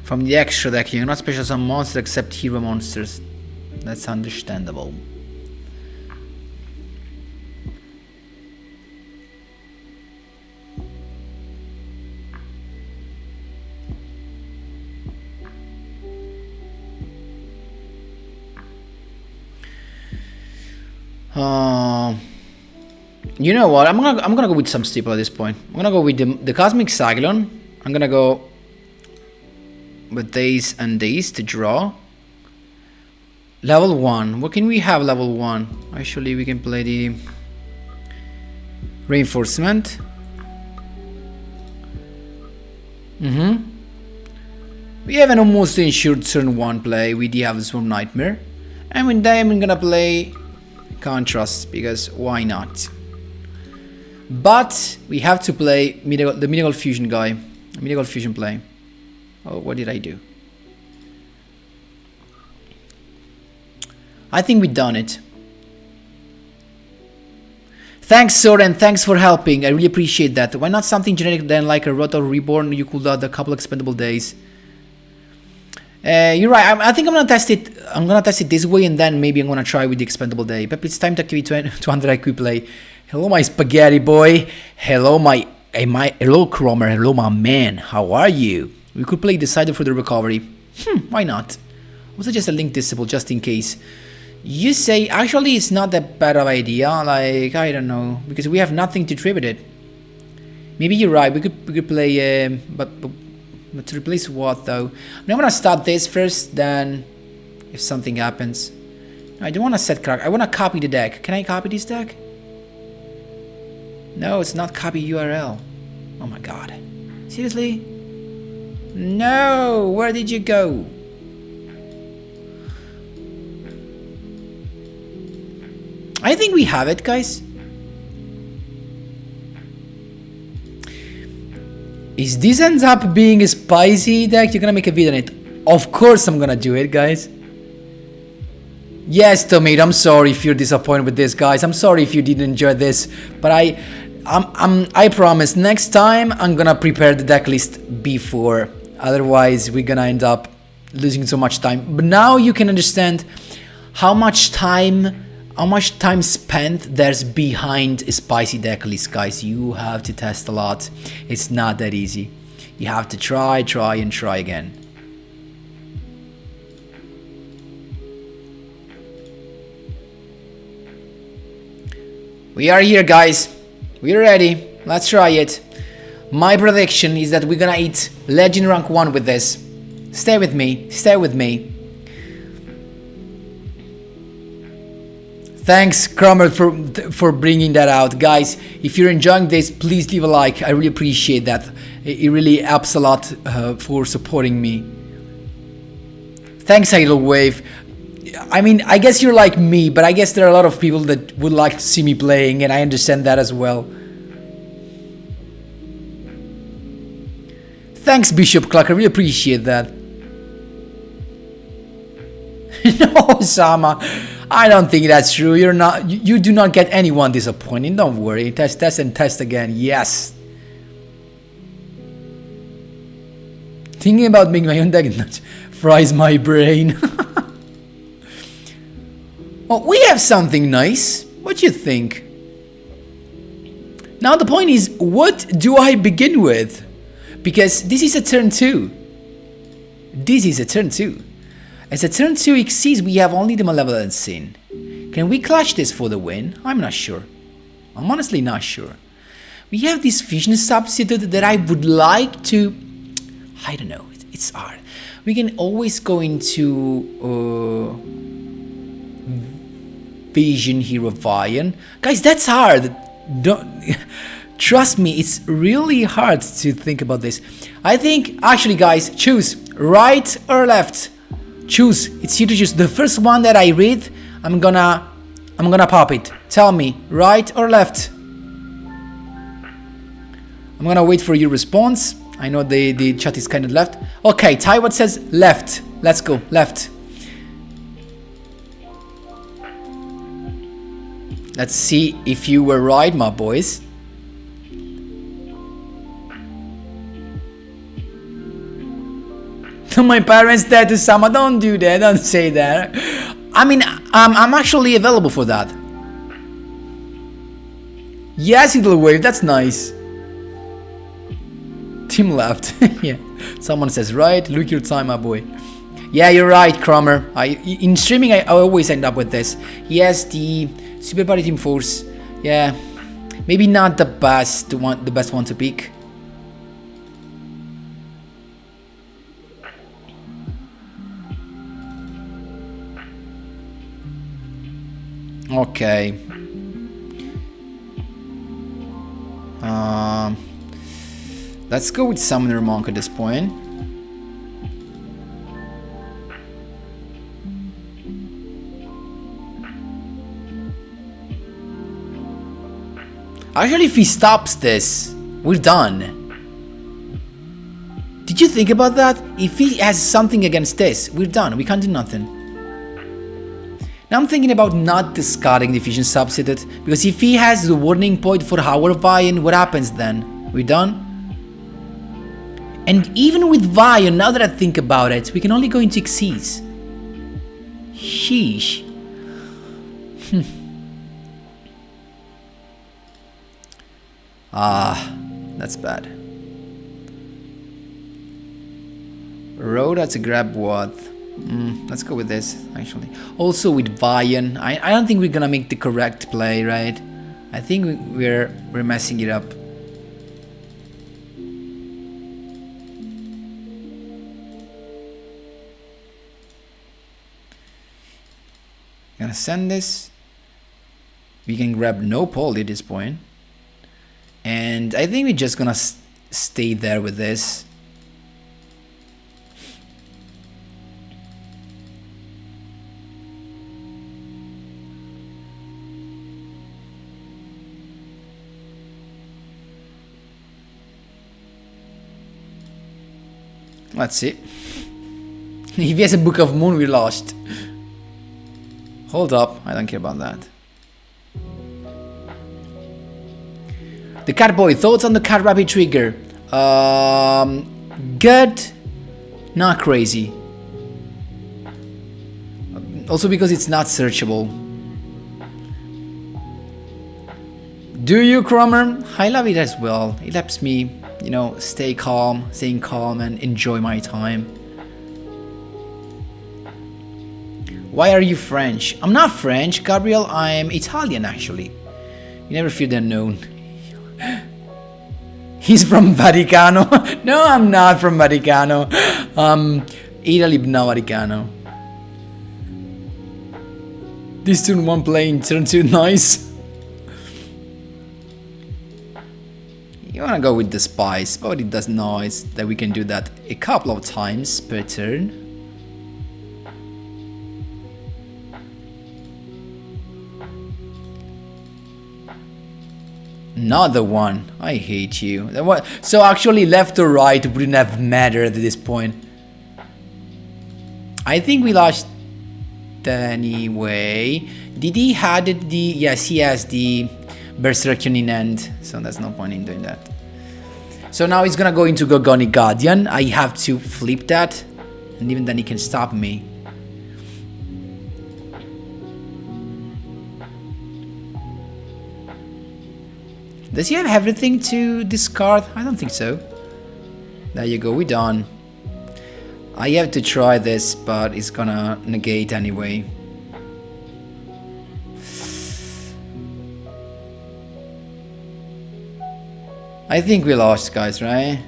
From the extra deck, you cannot special summon monsters except hero monsters. That's understandable. You know what? I'm gonna go with some staple at this point. I'm gonna go with the Cosmic Cyclone. I'm gonna go with these and these to draw. Level 1. What can we have level 1? Actually, we can play the Reinforcement. We have an almost ensured turn 1 play with the Swarm Nightmare. And with them, I'm gonna play Contrast, because why not? But we have to play the Mythical Fusion guy. Mythical Fusion play. Oh, what did I do? I think we've done it. Thanks, Soren. Thanks for helping. I really appreciate that. Why not something generic then, like a Roto Reborn? You could add a couple expendable days. You're right. I think I'm gonna test it. I'm gonna test it this way, and then maybe I'm gonna try with the expendable day. But it's time to activate 200 IQ play. Hello, my spaghetti boy. Hello, hello, Cromer. Hello, my man. How are you? We could play Decider for the recovery. Why not? Also just a Link Disciple, just in case. You say, actually, it's not that bad of an idea. Like, I don't know, because we have nothing to tribute it. Maybe you're right. We could play, but to replace what though? I'm gonna start this first. Then, if something happens, I don't want to set crack. I want to copy the deck. Can I copy this deck? No, it's not copy URL. Oh my god. Seriously? No, where did you go? I think we have it, guys. If this ends up being a spicy deck, you're gonna make a video on it. Of course I'm gonna do it, guys. Yes, Tomato, I'm sorry if you're disappointed with this, guys. I'm sorry if you didn't enjoy this, but I promise next time I'm gonna prepare the deck list before. Otherwise, we're gonna end up losing so much time. But now you can understand how much time spent there's behind a spicy deck list, guys. You have to test a lot. It's not that easy. You have to try and try again. We are here, guys. We're ready. Let's try it. My prediction is that we're gonna hit Legend Rank 1 with this. Stay with me. Stay with me. Thanks, Cromer, for bringing that out. Guys, if you're enjoying this, please leave a like. I really appreciate that. It really helps a lot for supporting me. Thanks, Halo Wave. I mean, I guess you're like me, but I guess there are a lot of people that would like to see me playing, and I understand that as well. Thanks, Bishop Clark. I really appreciate that. No, Sama. I don't think that's true. You're not. You do not get anyone disappointing. Don't worry. Test, test, and test again. Yes. Thinking about making my own deck fries my brain. Oh, we have something nice. What do you think? Now the point is, what do I begin with? Because this is a turn 2. This is a turn 2. As a turn 2 exceeds, we have only the Malevolent Sin. Can we clutch this for the win? I'm not sure. I'm honestly not sure. We have this Vision substitute that I would like to... I don't know, it's hard. We can always go into Vision Hero Vian. Guys, that's hard. Don't trust me, it's really hard to think about this. I think, actually guys, choose right or left. Choose. It's you to choose. The first one that I read, I'm gonna pop it. Tell me, right or left? I'm gonna wait for your response. I know the chat is kind of left. Okay, Taiwan says left. Let's go, left. Let's see if you were right, my boys. My parents dead to Sama. Don't do that. Don't say that. I mean, I'm actually available for that. Yes, it'll wave. That's nice. Team left. Yeah. Someone says right. Look your time, my boy. Yeah, you're right, Cromer. In streaming, I always end up with this. Yes, the Super Party Team Force. Yeah, maybe not the best one. The best one to pick. Okay. Let's go with Summoner Monk at this point. Actually, if he stops this, we're done. Did you think about that? If he has something against this, we're done. We can't do nothing. Now I'm thinking about not discarding the Vision substitute, because if he has the warning point for our Vian, what happens then? We're done? And even with Vian, now that I think about it, we can only go into Xyz. Sheesh. That's bad. Rhoda to grab what? Let's go with this, actually. Also with Vian, I don't think we're gonna make the correct play, right? I think we're messing it up. Gonna send this. We can grab no poly at this point. And I think we're just gonna stay there with this. Let's see. If he has a Book of Moon, we lost. Hold up, I don't care about that. The Cat Boy, thoughts on the Cat Rabbit trigger? Good, not crazy. Also because it's not searchable. Do you, Cromer? I love it as well. It helps me, you know, staying calm and enjoy my time. Why are you French? I'm not French, Gabriel. I'm Italian, actually. You never feel the unknown. He's from Vaticano. No, I'm not from Vaticano. Italy, no Vaticano. This turn 1 playing turn 2, nice. You wanna go with the spice, but it does noise that we can do that a couple of times per turn. Another one. I hate you. So actually left or right wouldn't have mattered at this point. I think we lost anyway. Did he had the... Yes, he has the Berserkian in end. So there's no point in doing that. So now he's gonna go into Gorgonic Guardian. I have to flip that. And even then he can stop me. Does he have everything to discard? I don't think so. There you go, we're done. I have to try this, but it's gonna negate anyway. I think we lost, guys, right?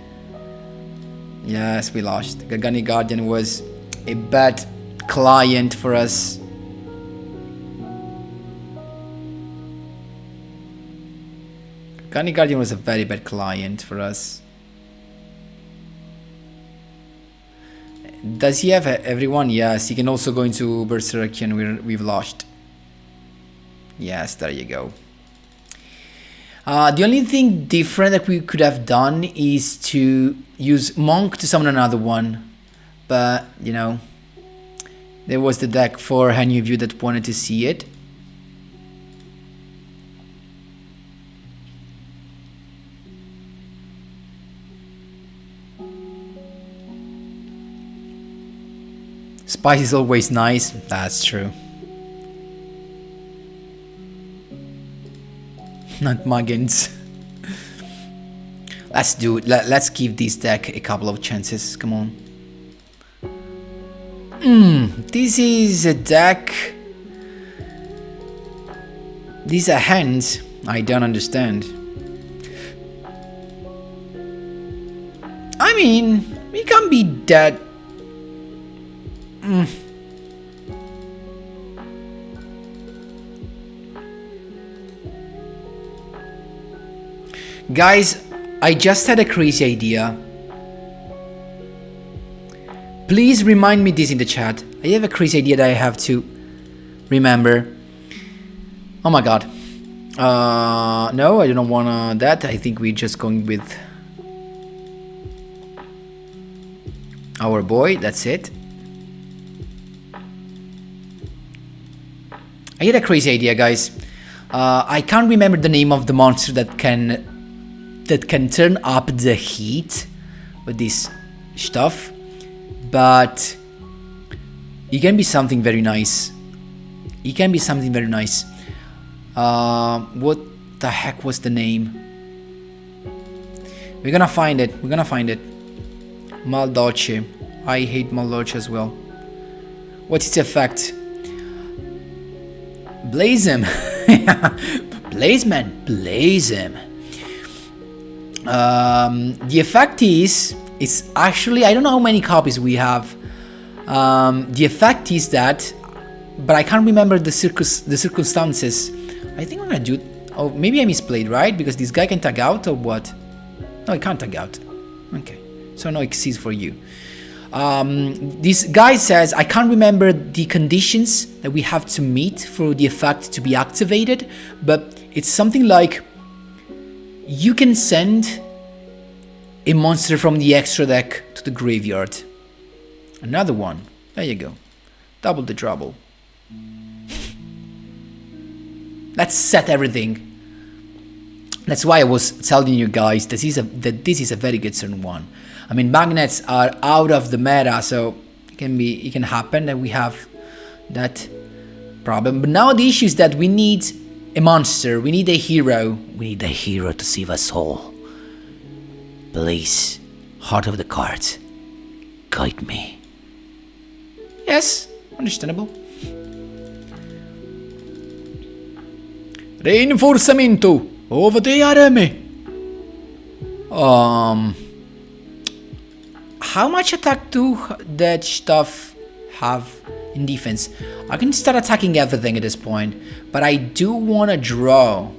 Yes, we lost. Gorgonic Guardian was a bad client for us. Gorgonic Guardian was a very bad client for us. Does he have everyone? Yes, he can also go into Berserkian. We've lost. Yes, there you go. The only thing different that we could have done is to use Monk to summon another one. But, you know, there was the deck for any of you that wanted to see it. Spice is always nice. That's true. Not Muggins. Let's do it. Let's give this deck a couple of chances. Come on. This is a deck. These are hands. I don't understand. I mean, we can't be that. Guys, I just had a crazy idea. Please remind me this in the chat. I have a crazy idea that I have to remember. Oh my god. No, I don't want that. I think we're just going with our boy. That's it. I had a crazy idea, guys. I can't remember the name of the monster that can turn up the heat with this stuff, but it can be something very nice. It can be something very nice. What the heck was the name? We're gonna find it. We're gonna find it. Maldolce. I hate Maldolce as well. What's its effect? Blaze him. Blaze man. Blaze him. The effect is actually, I don't know how many copies we have. The effect is that, but I can't remember the circumstances. I think I'm gonna do. Oh, maybe I misplayed, right? Because this guy can tag out or what? No, he can't tag out. Okay, so no exceeds for you. This guy says I can't remember the conditions that we have to meet for the effect to be activated, but it's something like you can send a monster from the extra deck to the graveyard. Another one. There you go. Double the trouble. Let's set everything. That's why I was telling you guys that this is a very good turn one. I mean, magnets are out of the meta, so it can happen that we have that problem. But now the issue is that we need a monster. We need a hero. We need a hero to save us all. Please, heart of the cards, guide me. Yes, understandable. Reinforcemento over the army. How much attack do that stuff have in defense? I can start attacking everything at this point, but I do want to draw.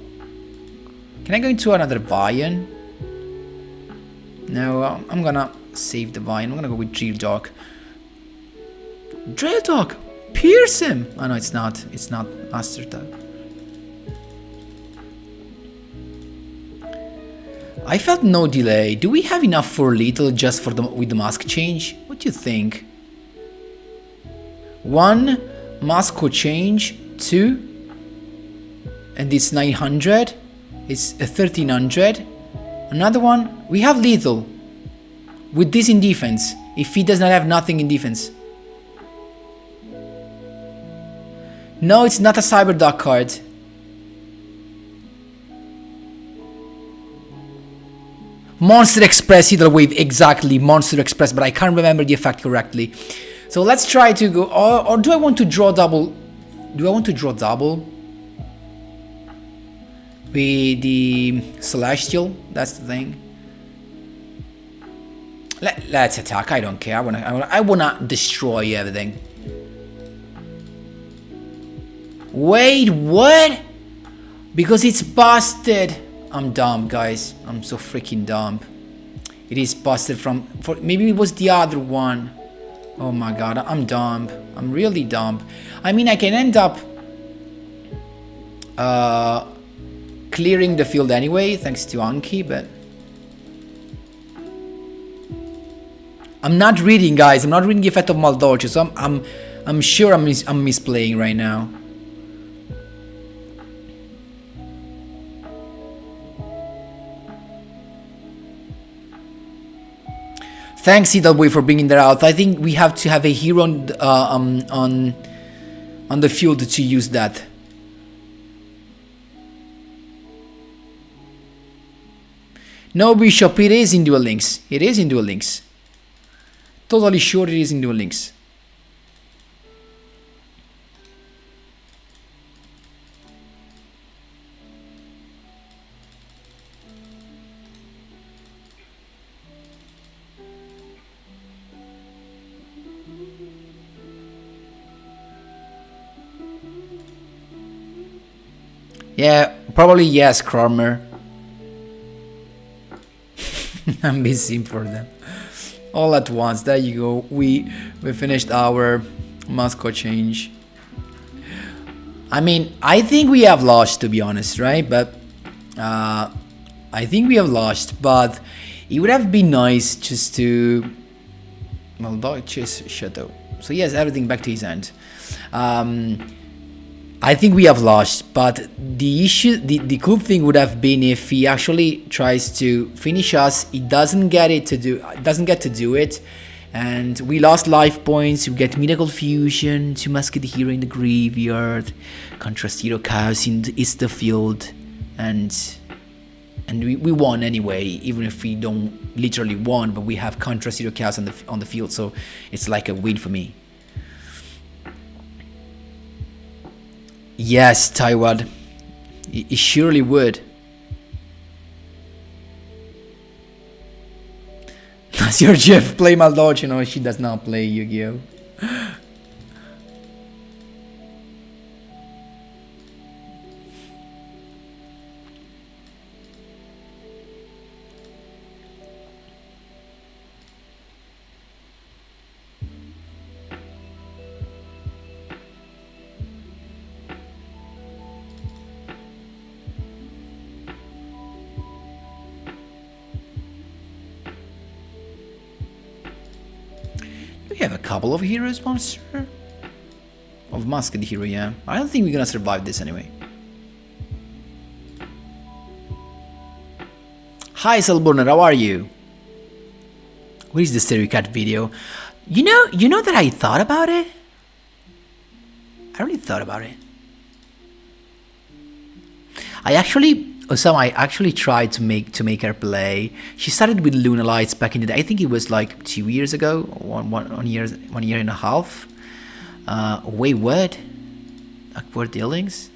Can I go into another Vian? No, I'm gonna save the Vian. I'm gonna go with Drill Dog. Drill Dog! Pierce him! Oh no, it's not. It's not Master Dog. I felt no delay. Do we have enough for little just for with the mask change? What do you think? One Mask could change 2. And it's 900. It's 1300. Another one. We have lethal. With this in defense. If he does not have nothing in defense. No, it's not a Cyber Duck card. Monster Express, Hydra Wave, exactly, Monster Express, but I can't remember the effect correctly. So let's try to go, or do I want to draw double? Do I want to draw double? With the Celestial, that's the thing. Let's attack, I don't care, I wanna destroy everything. Wait, what? Because it's busted. I'm dumb, guys. I'm so freaking dumb. It is busted maybe it was the other one. Oh my god, I'm dumb. I'm really dumb. I mean, I can end up clearing the field anyway, thanks to Anki, but I'm not reading, guys. I'm not reading the effect of Maldolce, so I'm sure I'm misplaying right now. Thanks, Idalboy, for bringing that out. I think we have to have a hero on the field to use that. No, Bishop, it is in Duel Links. It is in Duel Links. Totally sure it is in Duel Links. Yeah, probably yes, Cromer. I'm busy for them. All at once. There you go. We finished our mascot change. I mean, I think we have lost, to be honest, right? But I think we have lost. But it would have been nice just to Maldolce's Shadow. So yes, everything back to his hand. I think we have lost, but the issue, the cool thing would have been if he actually tries to finish us. He doesn't get to do it, and we lost life points. We get Miracle Fusion, 2 Masked Hero in the graveyard, Contrast Hero Chaos in the field, and we won anyway. Even if we don't literally won, but we have Contrast Hero Chaos on the field, so it's like a win for me. Yes, Taiwan. It surely would. Does your Jeff play Maldolce? No, she does not play Yu-Gi-Oh! We have a couple of heroes, monster. Of Masked Hero, yeah. I don't think we're gonna survive this anyway. Hi, Selburner, how are you? Where is the Stereo Cat video? You know that I thought about it? I really thought about it. I actually tried to make her play. She started with Luna Lights back in the day. I think it was like 2 years ago, one year and a half. Wait, what? Awkward dealings?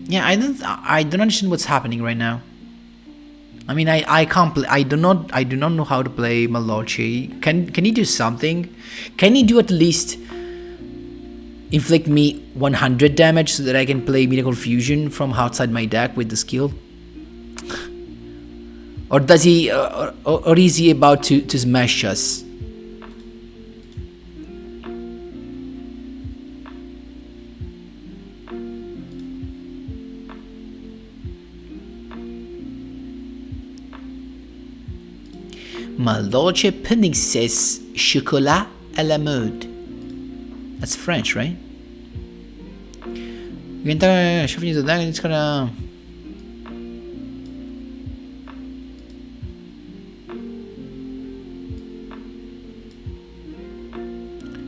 Yeah, I don't understand what's happening right now. I mean, I can't play. I do not know how to play Maldolce. Can he do something? Can he do at least inflict me 100 damage so that I can play Miracle Fusion from outside my deck with the skill? Or does he, or is he about to smash us? Maldolce Princesse Chocolat à la mode. That's French, right? It's gonna.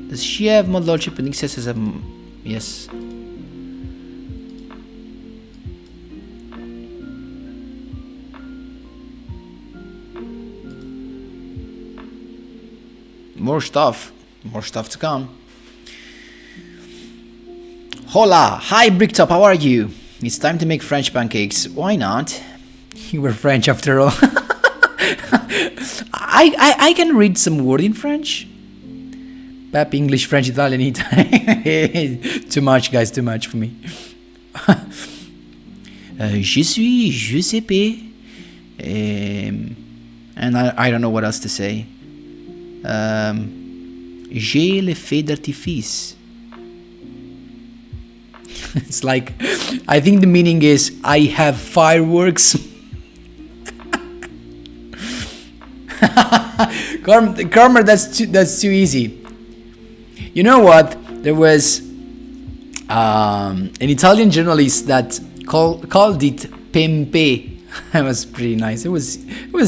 Does she have more lordship and excess as a... Yes. More stuff. More stuff to come. Hola! Hi Bricktop, how are you? It's time to make French pancakes. Why not? You were French after all. I can read some word in French. Pep, English, French, Italian, too much, guys, too much for me. Je suis Giuseppe. And I don't know what else to say. J'ai le feu d'artifice. It's like, I think the meaning is, I have fireworks. Karma, that's too easy. You know what? There was an Italian journalist that called it Pempe. That was pretty nice. It was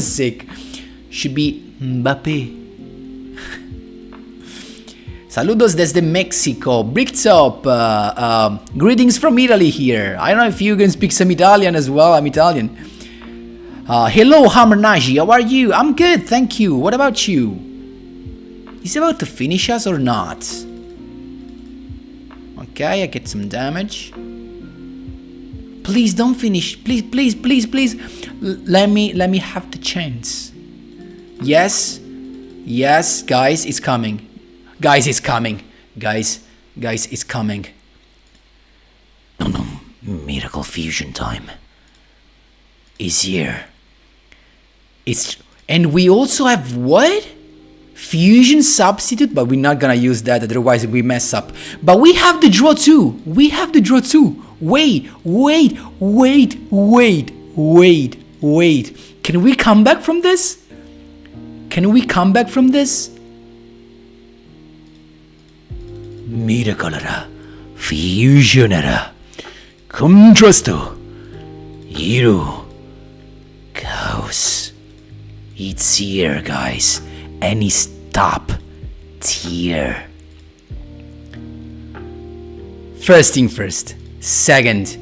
sick. Should be Mbappe. Saludos desde Mexico. Bricktop. Greetings from Italy here. I don't know if you can speak some Italian as well. I'm Italian. Hello, Hamernaji. How are you? I'm good, thank you. What about you? He's about to finish us or not? Okay, I get some damage. Please don't finish. Please, please, please, please. Let me have the chance. Yes. Yes, guys, it's coming. Guys, it's coming. Guys, it's coming. No, miracle fusion time is here. And we also have what? Fusion substitute, but we're not gonna use that, otherwise we mess up. But we have the draw too. Wait. Can we come back from this? Miracolera, fusionera, contrasto, hero, chaos. It's here, guys, and it's top tier. First thing first. Second,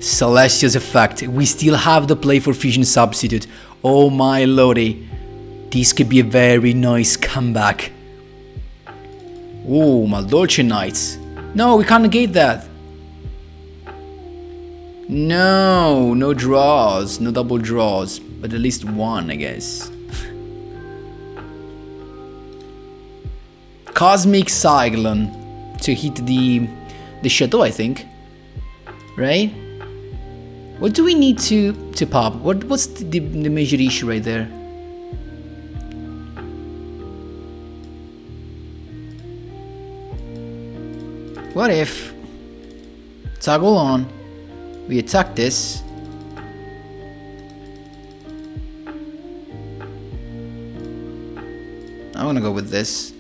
Celestial's effect. We still have the play for fusion substitute. Oh my lordy, this could be a very nice comeback. Oh, Maldolce Knights. No, we can't negate that. No draws, no double draws, but at least one, I guess. Cosmic Cyclone to hit the chateau, I think. Right? What do we need to pop? What's the major issue right there? What if, toggle on, we attack this, I'm gonna go with this.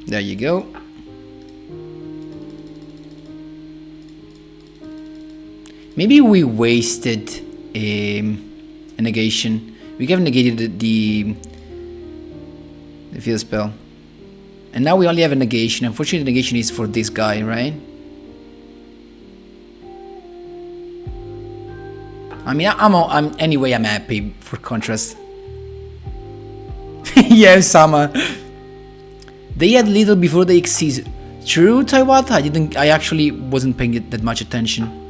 There you go. Maybe we wasted a negation. We have negated the field spell. And now we only have a negation. Unfortunately, the negation is for this guy, right? I mean, anyway, I'm happy for contrast. Yeah, Sama. They had little before they exceed. True, Taiwata. I actually wasn't paying it that much attention.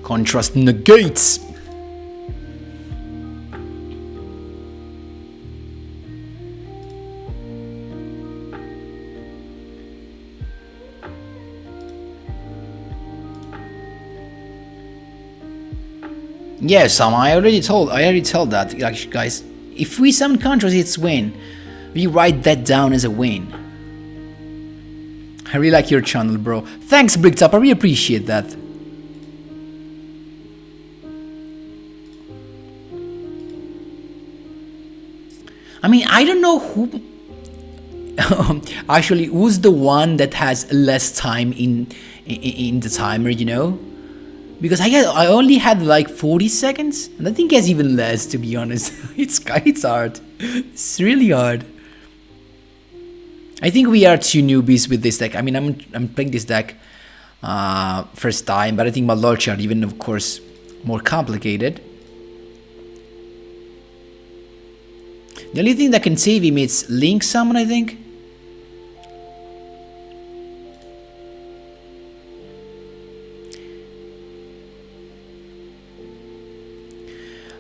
Contrast negates. Yeah, Sam, I already told that, actually, guys. If we summon counters, it's win. We write that down as a win. I really like your channel, bro. Thanks, Bricktop. I really appreciate that. I mean, I don't know who... actually, who's the one that has less time in the timer, you know? Because I only had like 40 seconds, and I think it's even less, to be honest. It's hard. It's really hard. I think we are two newbies with this deck. I mean, I'm playing this deck first time, but I think my lords are even, of course, more complicated. The only thing that can save him is Link Summon, I think.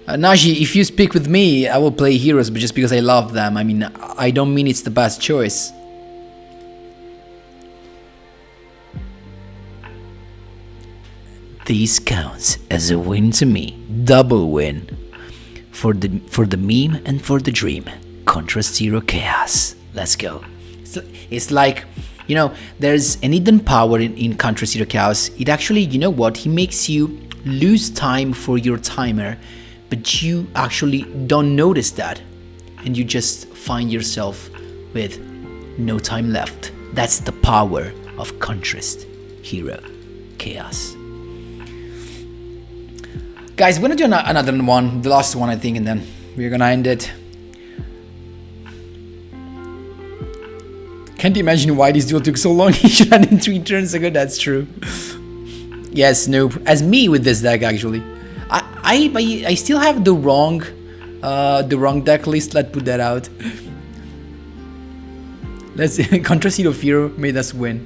Naji, if you speak with me, I will play heroes, but just because I love them. I mean, I don't mean it's the best choice. This counts as a win to me. Double win. For the meme and for the dream. Contrast Zero Chaos. Let's go. It's like, you know, there's an hidden power in Contrast Zero Chaos. It actually, you know what, he makes you lose time for your timer, but you actually don't notice that, and you just find yourself with no time left. That's the power of Contrast Hero Chaos. Guys, we're gonna do another one, the last one I think, and then we're gonna end it. Can't imagine why this duel took so long. He should have in 3 turns ago, that's true. Yes, Noob. As me with this deck, actually. I still have the wrong deck list. Let's put that out. Let's Contra Seed of Fear made us win.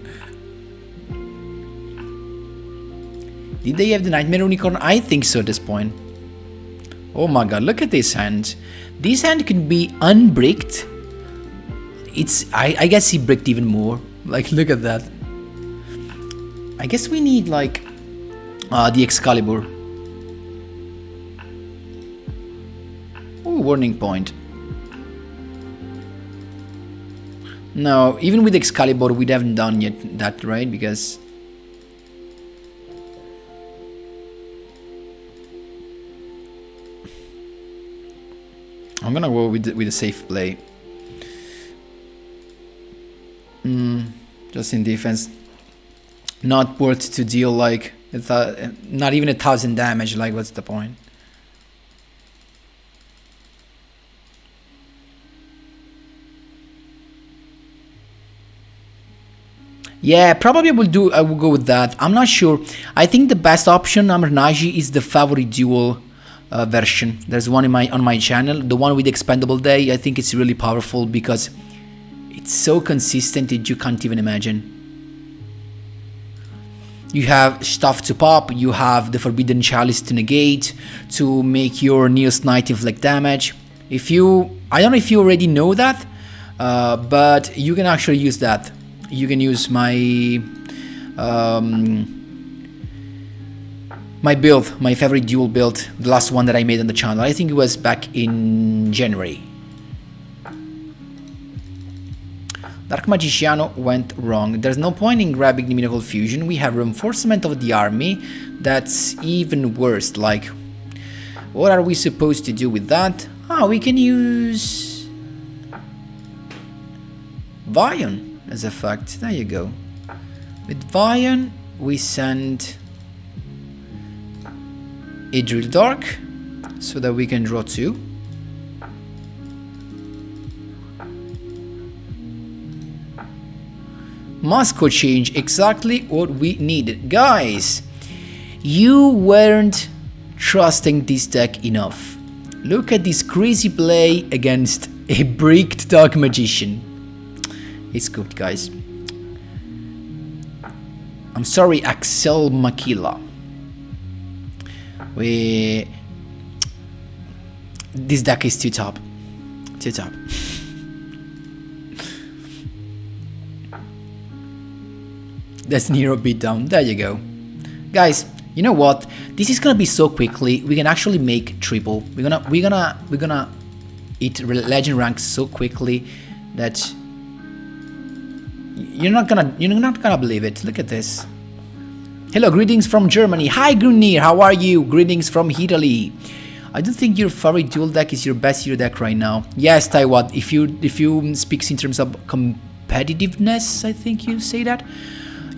Did they have the Nightmare Unicorn? I think so at this point. Oh my god, look at this hand. This hand can be unbricked. I guess he bricked even more. Like, look at that. I guess we need like the Excalibur. Oh, warning point. No, even with Excalibur we haven't done yet that, right? Because I'm gonna go with a safe play. Just in defense. Not worth to deal like not even 1,000 damage. Like, what's the point? Yeah, probably I will go with that. I'm not sure. I think the best option, Naji, is the favorite duel version. There's one on my channel, the one with expendable day. I think it's really powerful because it's so consistent that you can't even imagine. You have stuff to pop, you have the Forbidden Chalice to negate, to make your Neos Knight inflict damage. I don't know if you already know that, but you can actually use that. You can use my my build, my favorite duel build, the last one that I made on the channel. I think it was back in January. Dark Magiciano went wrong. There's no point in grabbing the Miracle Fusion. We have reinforcement of the army. That's even worse. Like, what are we supposed to do with that? Ah, we can use Vion as a fact. There you go. With Vion, we send Idril Dark so that we can draw 2. Moscow change, exactly what we needed. Guys, you weren't trusting this deck enough. Look at this crazy play against a bricked Dark Magician. It's good, guys. I'm sorry, Axel Makila. This deck is too top. Too top. That's Nero beatdown. There you go. Guys, You know what? This is gonna be so quickly. We can actually make triple. We're gonna eat legend ranks so quickly that you're not gonna believe it. Look at this. Hello, greetings from Germany. Hi, Grunir. How are you? Greetings from Italy. I don't think your favorite duel deck is your best hero deck right now. Yes, Taiwan. If you speaks in terms of competitiveness, I think you say that.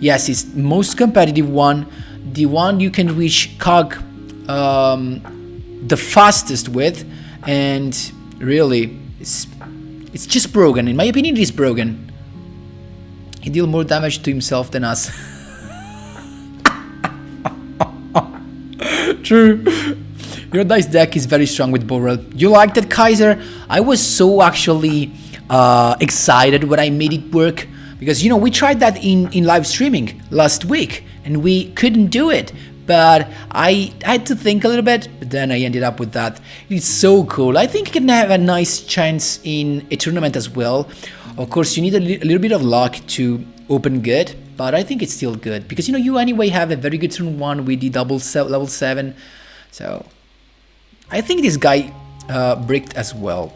Yes, it's most competitive one. The one you can reach COG the fastest with, and really, it's just broken. In my opinion, it is broken. He deals more damage to himself than us. True. Your dice deck is very strong with Borrel. You like that, Kaiser? I was so actually excited when I made it work, because you know we tried that in live streaming last week and we couldn't do it. But I had to think a little bit, but then I ended up with that. It's so cool. I think it can have a nice chance in a tournament as well. Of course, you need a little bit of luck to open good, but I think it's still good because you know you anyway have a very good turn 1 with the level 7. So I think this guy bricked as well.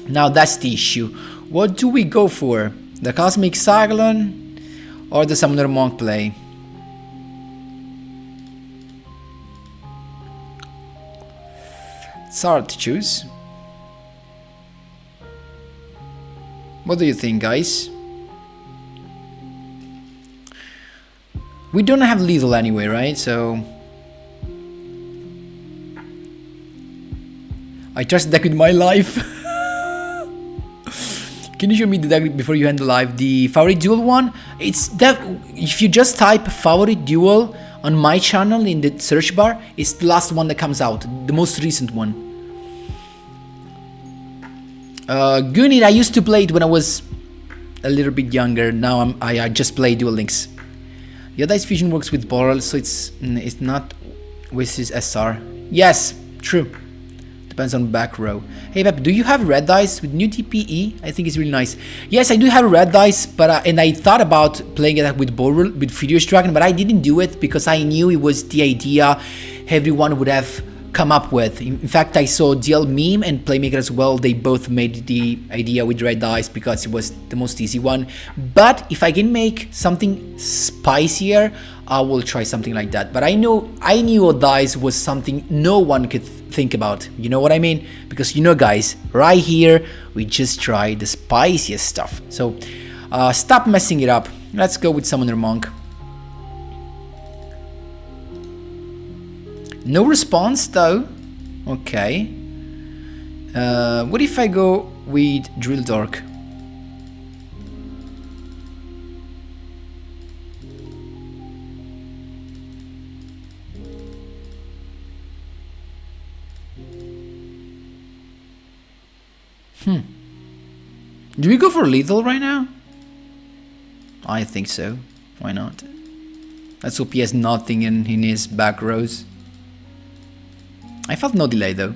Now that's the issue. What do we go for? The Cosmic Cyclone or the Summoner Monk play? It's hard to choose. What do you think, guys? We don't have lethal anyway, right? So I trust the deck with my life. Can you show me the deck before you end the live? The favorite duel one? It's that if you just type favorite duel on my channel in the search bar, it's the last one that comes out, the most recent one. Gunit, I used to play it when I was a little bit younger. Now I just play Duel Links. Your dice fusion works with Boral, so it's not with his SR. Yes, true. Depends on back row. Hey Pep, do you have red dice with new TPE? I think it's really nice. Yes, I do have red dice, but and I thought about playing it with Boral with Furious Dragon, but I didn't do it because I knew it was the idea everyone would have come up with. In fact, I saw DL Meme and Playmaker as well. They both made the idea with red dice because it was the most easy one. But if I can make something spicier, I will try something like that. But I knew dice was something no one could think about. You know what I mean? Because you know, guys, right here we just try the spiciest stuff. So stop messing it up. Let's go with Summoner Monk. No response though. Okay. What if I go with Drill Dork? Do we go for lethal right now? I think so. Why not? Let's hope he has nothing in his back rows. I felt no delay though.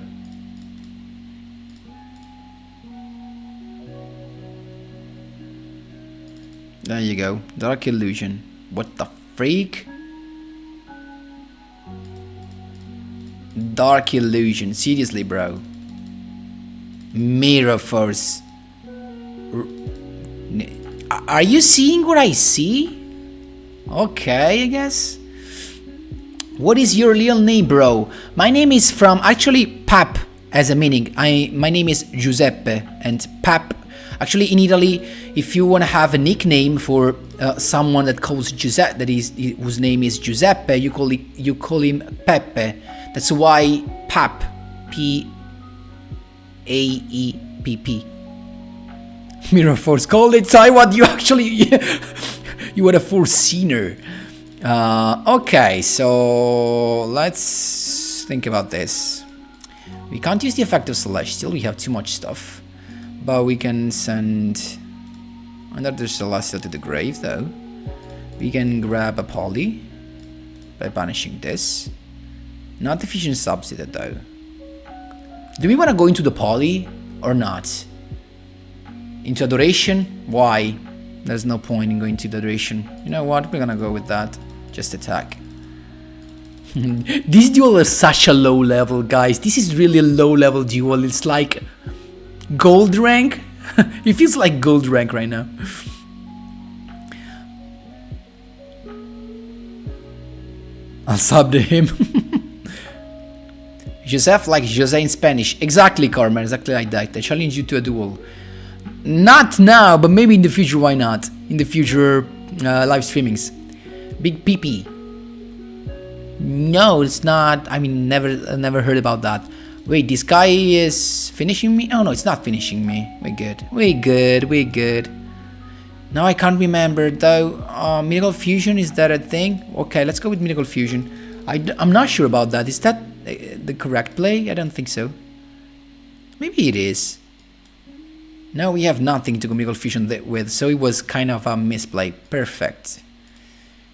There you go. Dark Illusion. What the freak? Dark Illusion. Seriously, bro. Mirror Force. Are you seeing what I see? Okay, I guess. What is your real name, bro? My name is from actually Pap as a meaning. My name is Giuseppe, and Pap. Actually, in Italy, if you want to have a nickname for someone that calls Giuseppe, that is whose name is Giuseppe, you call him Peppe. That's why Pap, P-A-E-P-P. Mirror Force, call it Taiwan. You actually you were a foreseer. Okay, so let's think about this. We can't use the effect of Celestial, we have too much stuff. But we can send another Celestial to the grave though. We can grab a Poly by banishing this. Not the Fusion Substitute though. Do we want to go into the Poly or not? Into Adoration? Why? There's no point in going to Adoration. You know what? We're gonna go with that. Just attack. This duel is such a low level, guys. This is really a low level duel. It's like gold rank. It feels like gold rank right now. I'll sub to him. Joseph like Jose in Spanish. Exactly, Carmen. Exactly like that. I challenge you to a duel. Not now, but maybe in the future. Why not? In the future live streamings. Big PP. No, it's not. I mean, never heard about that. Wait, this guy is finishing me? Oh no, it's not finishing me. We're good. We're good. Now I can't remember though. Miracle Fusion, is that a thing? Okay, let's go with Miracle Fusion. I'm not sure about that. Is that the correct play? I don't think so. Maybe it is. No, we have nothing to go Miracle Fusion with, so it was kind of a misplay. Perfect.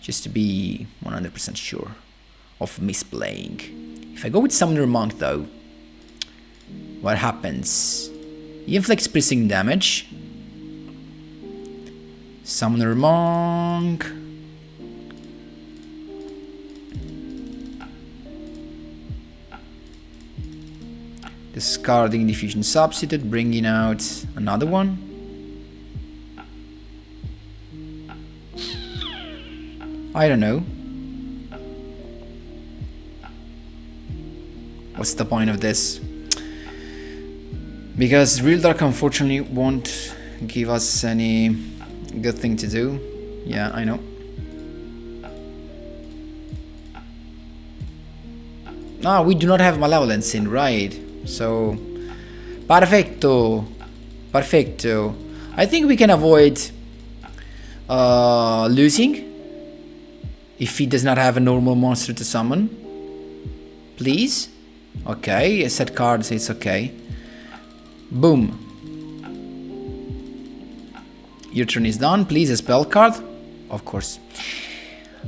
Just to be 100% sure of misplaying. If I go with Summoner Monk though, what happens? He inflicts piercing damage. Summoner Monk. Discarding Diffusion Substitute, bringing out another one. I don't know. What's the point of this? Because Real Dark unfortunately won't give us any good thing to do. Yeah, I know. Ah, we do not have Malevolence in, right? So, perfecto. I think we can avoid losing if he does not have a normal monster to summon. Please. Okay, a set card, so it's okay. Boom. Your turn is done. Please, a spell card. Of course.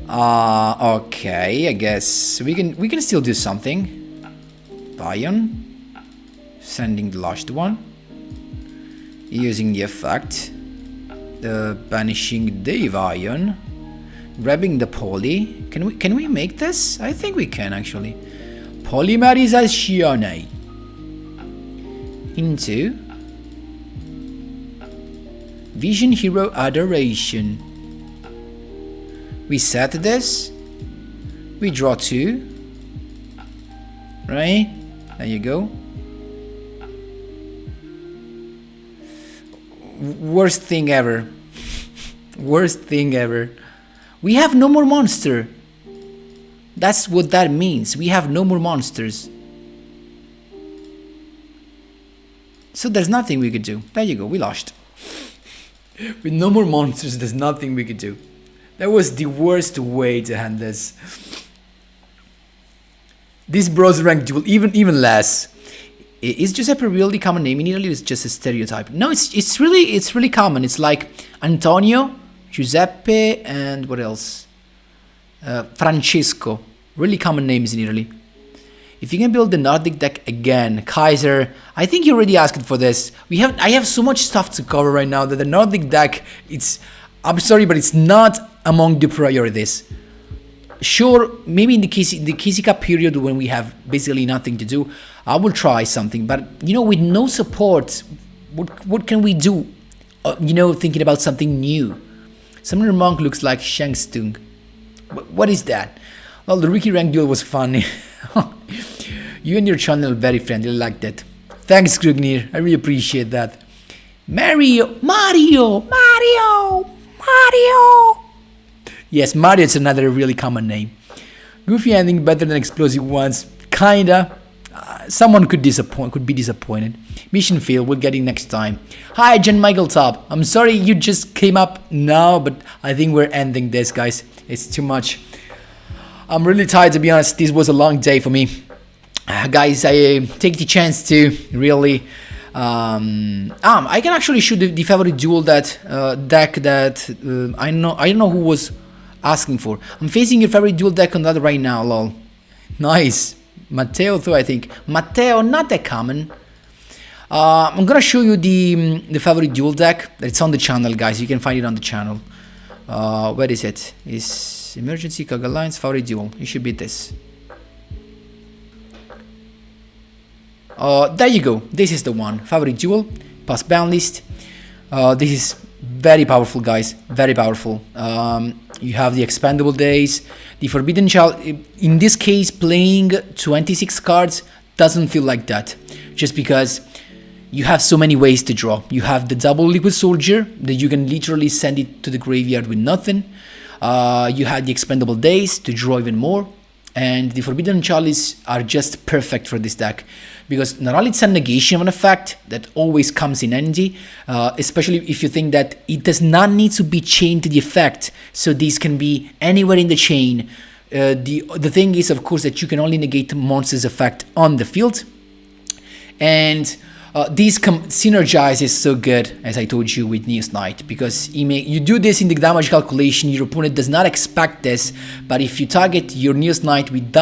Okay, I guess we can still do something. Bion. Sending the last one. Using the effect. Banishing the Vion. Grabbing the Poly. Can we make this? I think we can actually. Polymerization into Vision Hero Adoration. We set this. We draw 2. Right? There you go. Worst thing ever. Worst thing ever. We have no more monster. That's what that means. We have no more monsters. So there's nothing we could do. There you go, we lost. With no more monsters, there's nothing we could do. That was the worst way to hand this. This bronze rank duel, even less. Is Giuseppe a really common name in Italy? Or it's just a stereotype? No, it's really common. It's like Antonio, Giuseppe, and what else? Francesco. Really common names in Italy. If you can build the Nordic deck again, Kaiser, I think you already asked for this. I have so much stuff to cover right now that the Nordic deck, I'm sorry, but it's not among the priorities. Sure, maybe in the Kisika period when we have basically nothing to do, I will try something. But, with no support, what can we do? Thinking about something new. Summoner Monk looks like Shangstung. What is that? Well, the Ricky Rank duel was funny. You and your channel are very friendly, I like that. Thanks, Grugnir, I really appreciate that. Mario! Yes, Mario is another really common name. Goofy ending better than explosive ones. Kinda. Someone could be disappointed. Mission failed, we'll get it next time. Hi, Jen Michael Top. I'm sorry you just came up now, but I think we're ending this, guys. It's too much. I'm really tired, to be honest. This was a long day for me. Guys, I take the chance to really... I can actually shoot the favorite duel deck that I don't know who was asking for. I'm facing your favorite duel deck on that right now, lol. Nice. Matteo too, I think. Matteo, not that common. I'm gonna show you the favorite duel deck. It's on the channel, guys. You can find it on the channel. Where is it? It's Emergency Kag Alliance favorite duel. You should beat this. There you go. This is the one. Favorite duel, pass ban list. This is very powerful, guys. Very powerful. You have the expendable days, the forbidden child. In this case, playing 26 cards doesn't feel like that, just because you have so many ways to draw. You have the double liquid soldier that you can literally send it to the graveyard with nothing. You had the expendable days to draw even more, and the forbidden chalice are just perfect for this deck, because not only it's a negation of an effect that always comes in handy, especially if you think that it does not need to be chained to the effect, so these can be anywhere in the chain. The thing is, of course, that you can only negate monster's effect on the field, and these synergizes so good, as I told you, with Neos Knight, because you do this in the damage calculation. Your opponent does not expect this, but if you target your Neos Knight with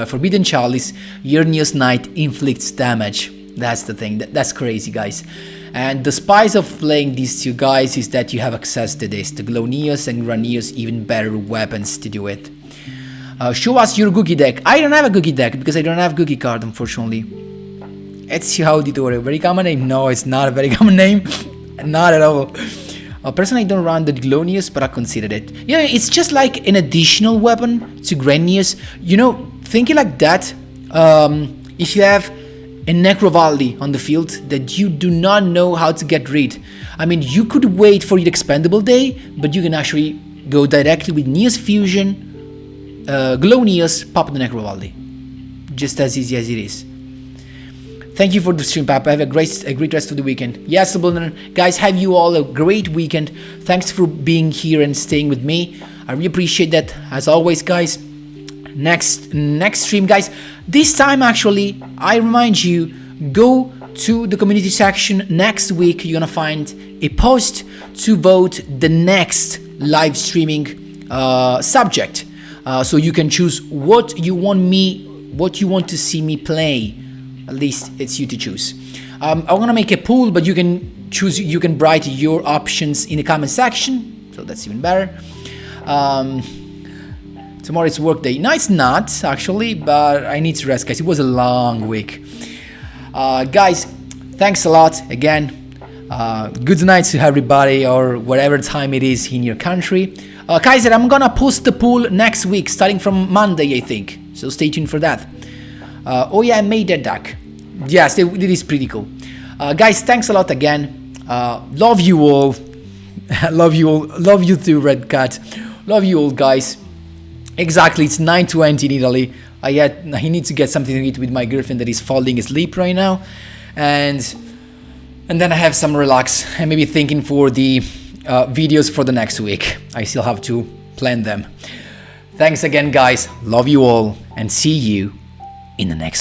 Forbidden Chalice, your Neos Knight inflicts damage. That's the thing. That's crazy, guys. And the spice of playing these two guys is that you have access to this, to Glow Neos and Grand Neos, even better weapons to do it. Show us your Googie deck. I don't have a Googie deck because I don't have Googie card, unfortunately. Ezio Auditore, very common name? No, it's not a very common name. Not at all. Personally, I don't run the Glonius, but I considered it. Yeah, it's just like an additional weapon to Grenius. You know, thinking like that, if you have a Necrovaldi on the field that you do not know how to get rid, I mean, you could wait for your expendable day, but you can actually go directly with Neos Fusion, Glonius, pop the Necrovaldi. Just as easy as it is. Thank you for the stream, Papa. Have a great rest of the weekend. Yes, Subliminal. Guys, have you all a great weekend. Thanks for being here and staying with me. I really appreciate that. As always, guys. Next stream, guys. This time, actually, I remind you, go to the community section. Next week, you're gonna find a post to vote the next live streaming subject. So you can choose what you want to see me play. At least it's you to choose. I'm gonna make a poll, but you can choose. You can write your options in the comment section, so that's even better. Tomorrow it's work day. No, it's not actually, but I need to rest, guys. It was a long week. Guys, thanks a lot again. Good night to everybody, or whatever time it is in your country. Kaiser, I'm gonna post the poll next week, starting from Monday, I think. So stay tuned for that. Oh yeah, I made that deck. Yes, it is pretty cool. Guys, thanks a lot again. Love you all. Love you all. Love you too, Red Cat. Love you all, guys. Exactly, it's 9:20 in Italy. I need to get something to eat with my girlfriend that is falling asleep right now, and then I have some relax and maybe thinking for the videos for the next week. I still have to plan them. Thanks again, guys. Love you all, and see you in the next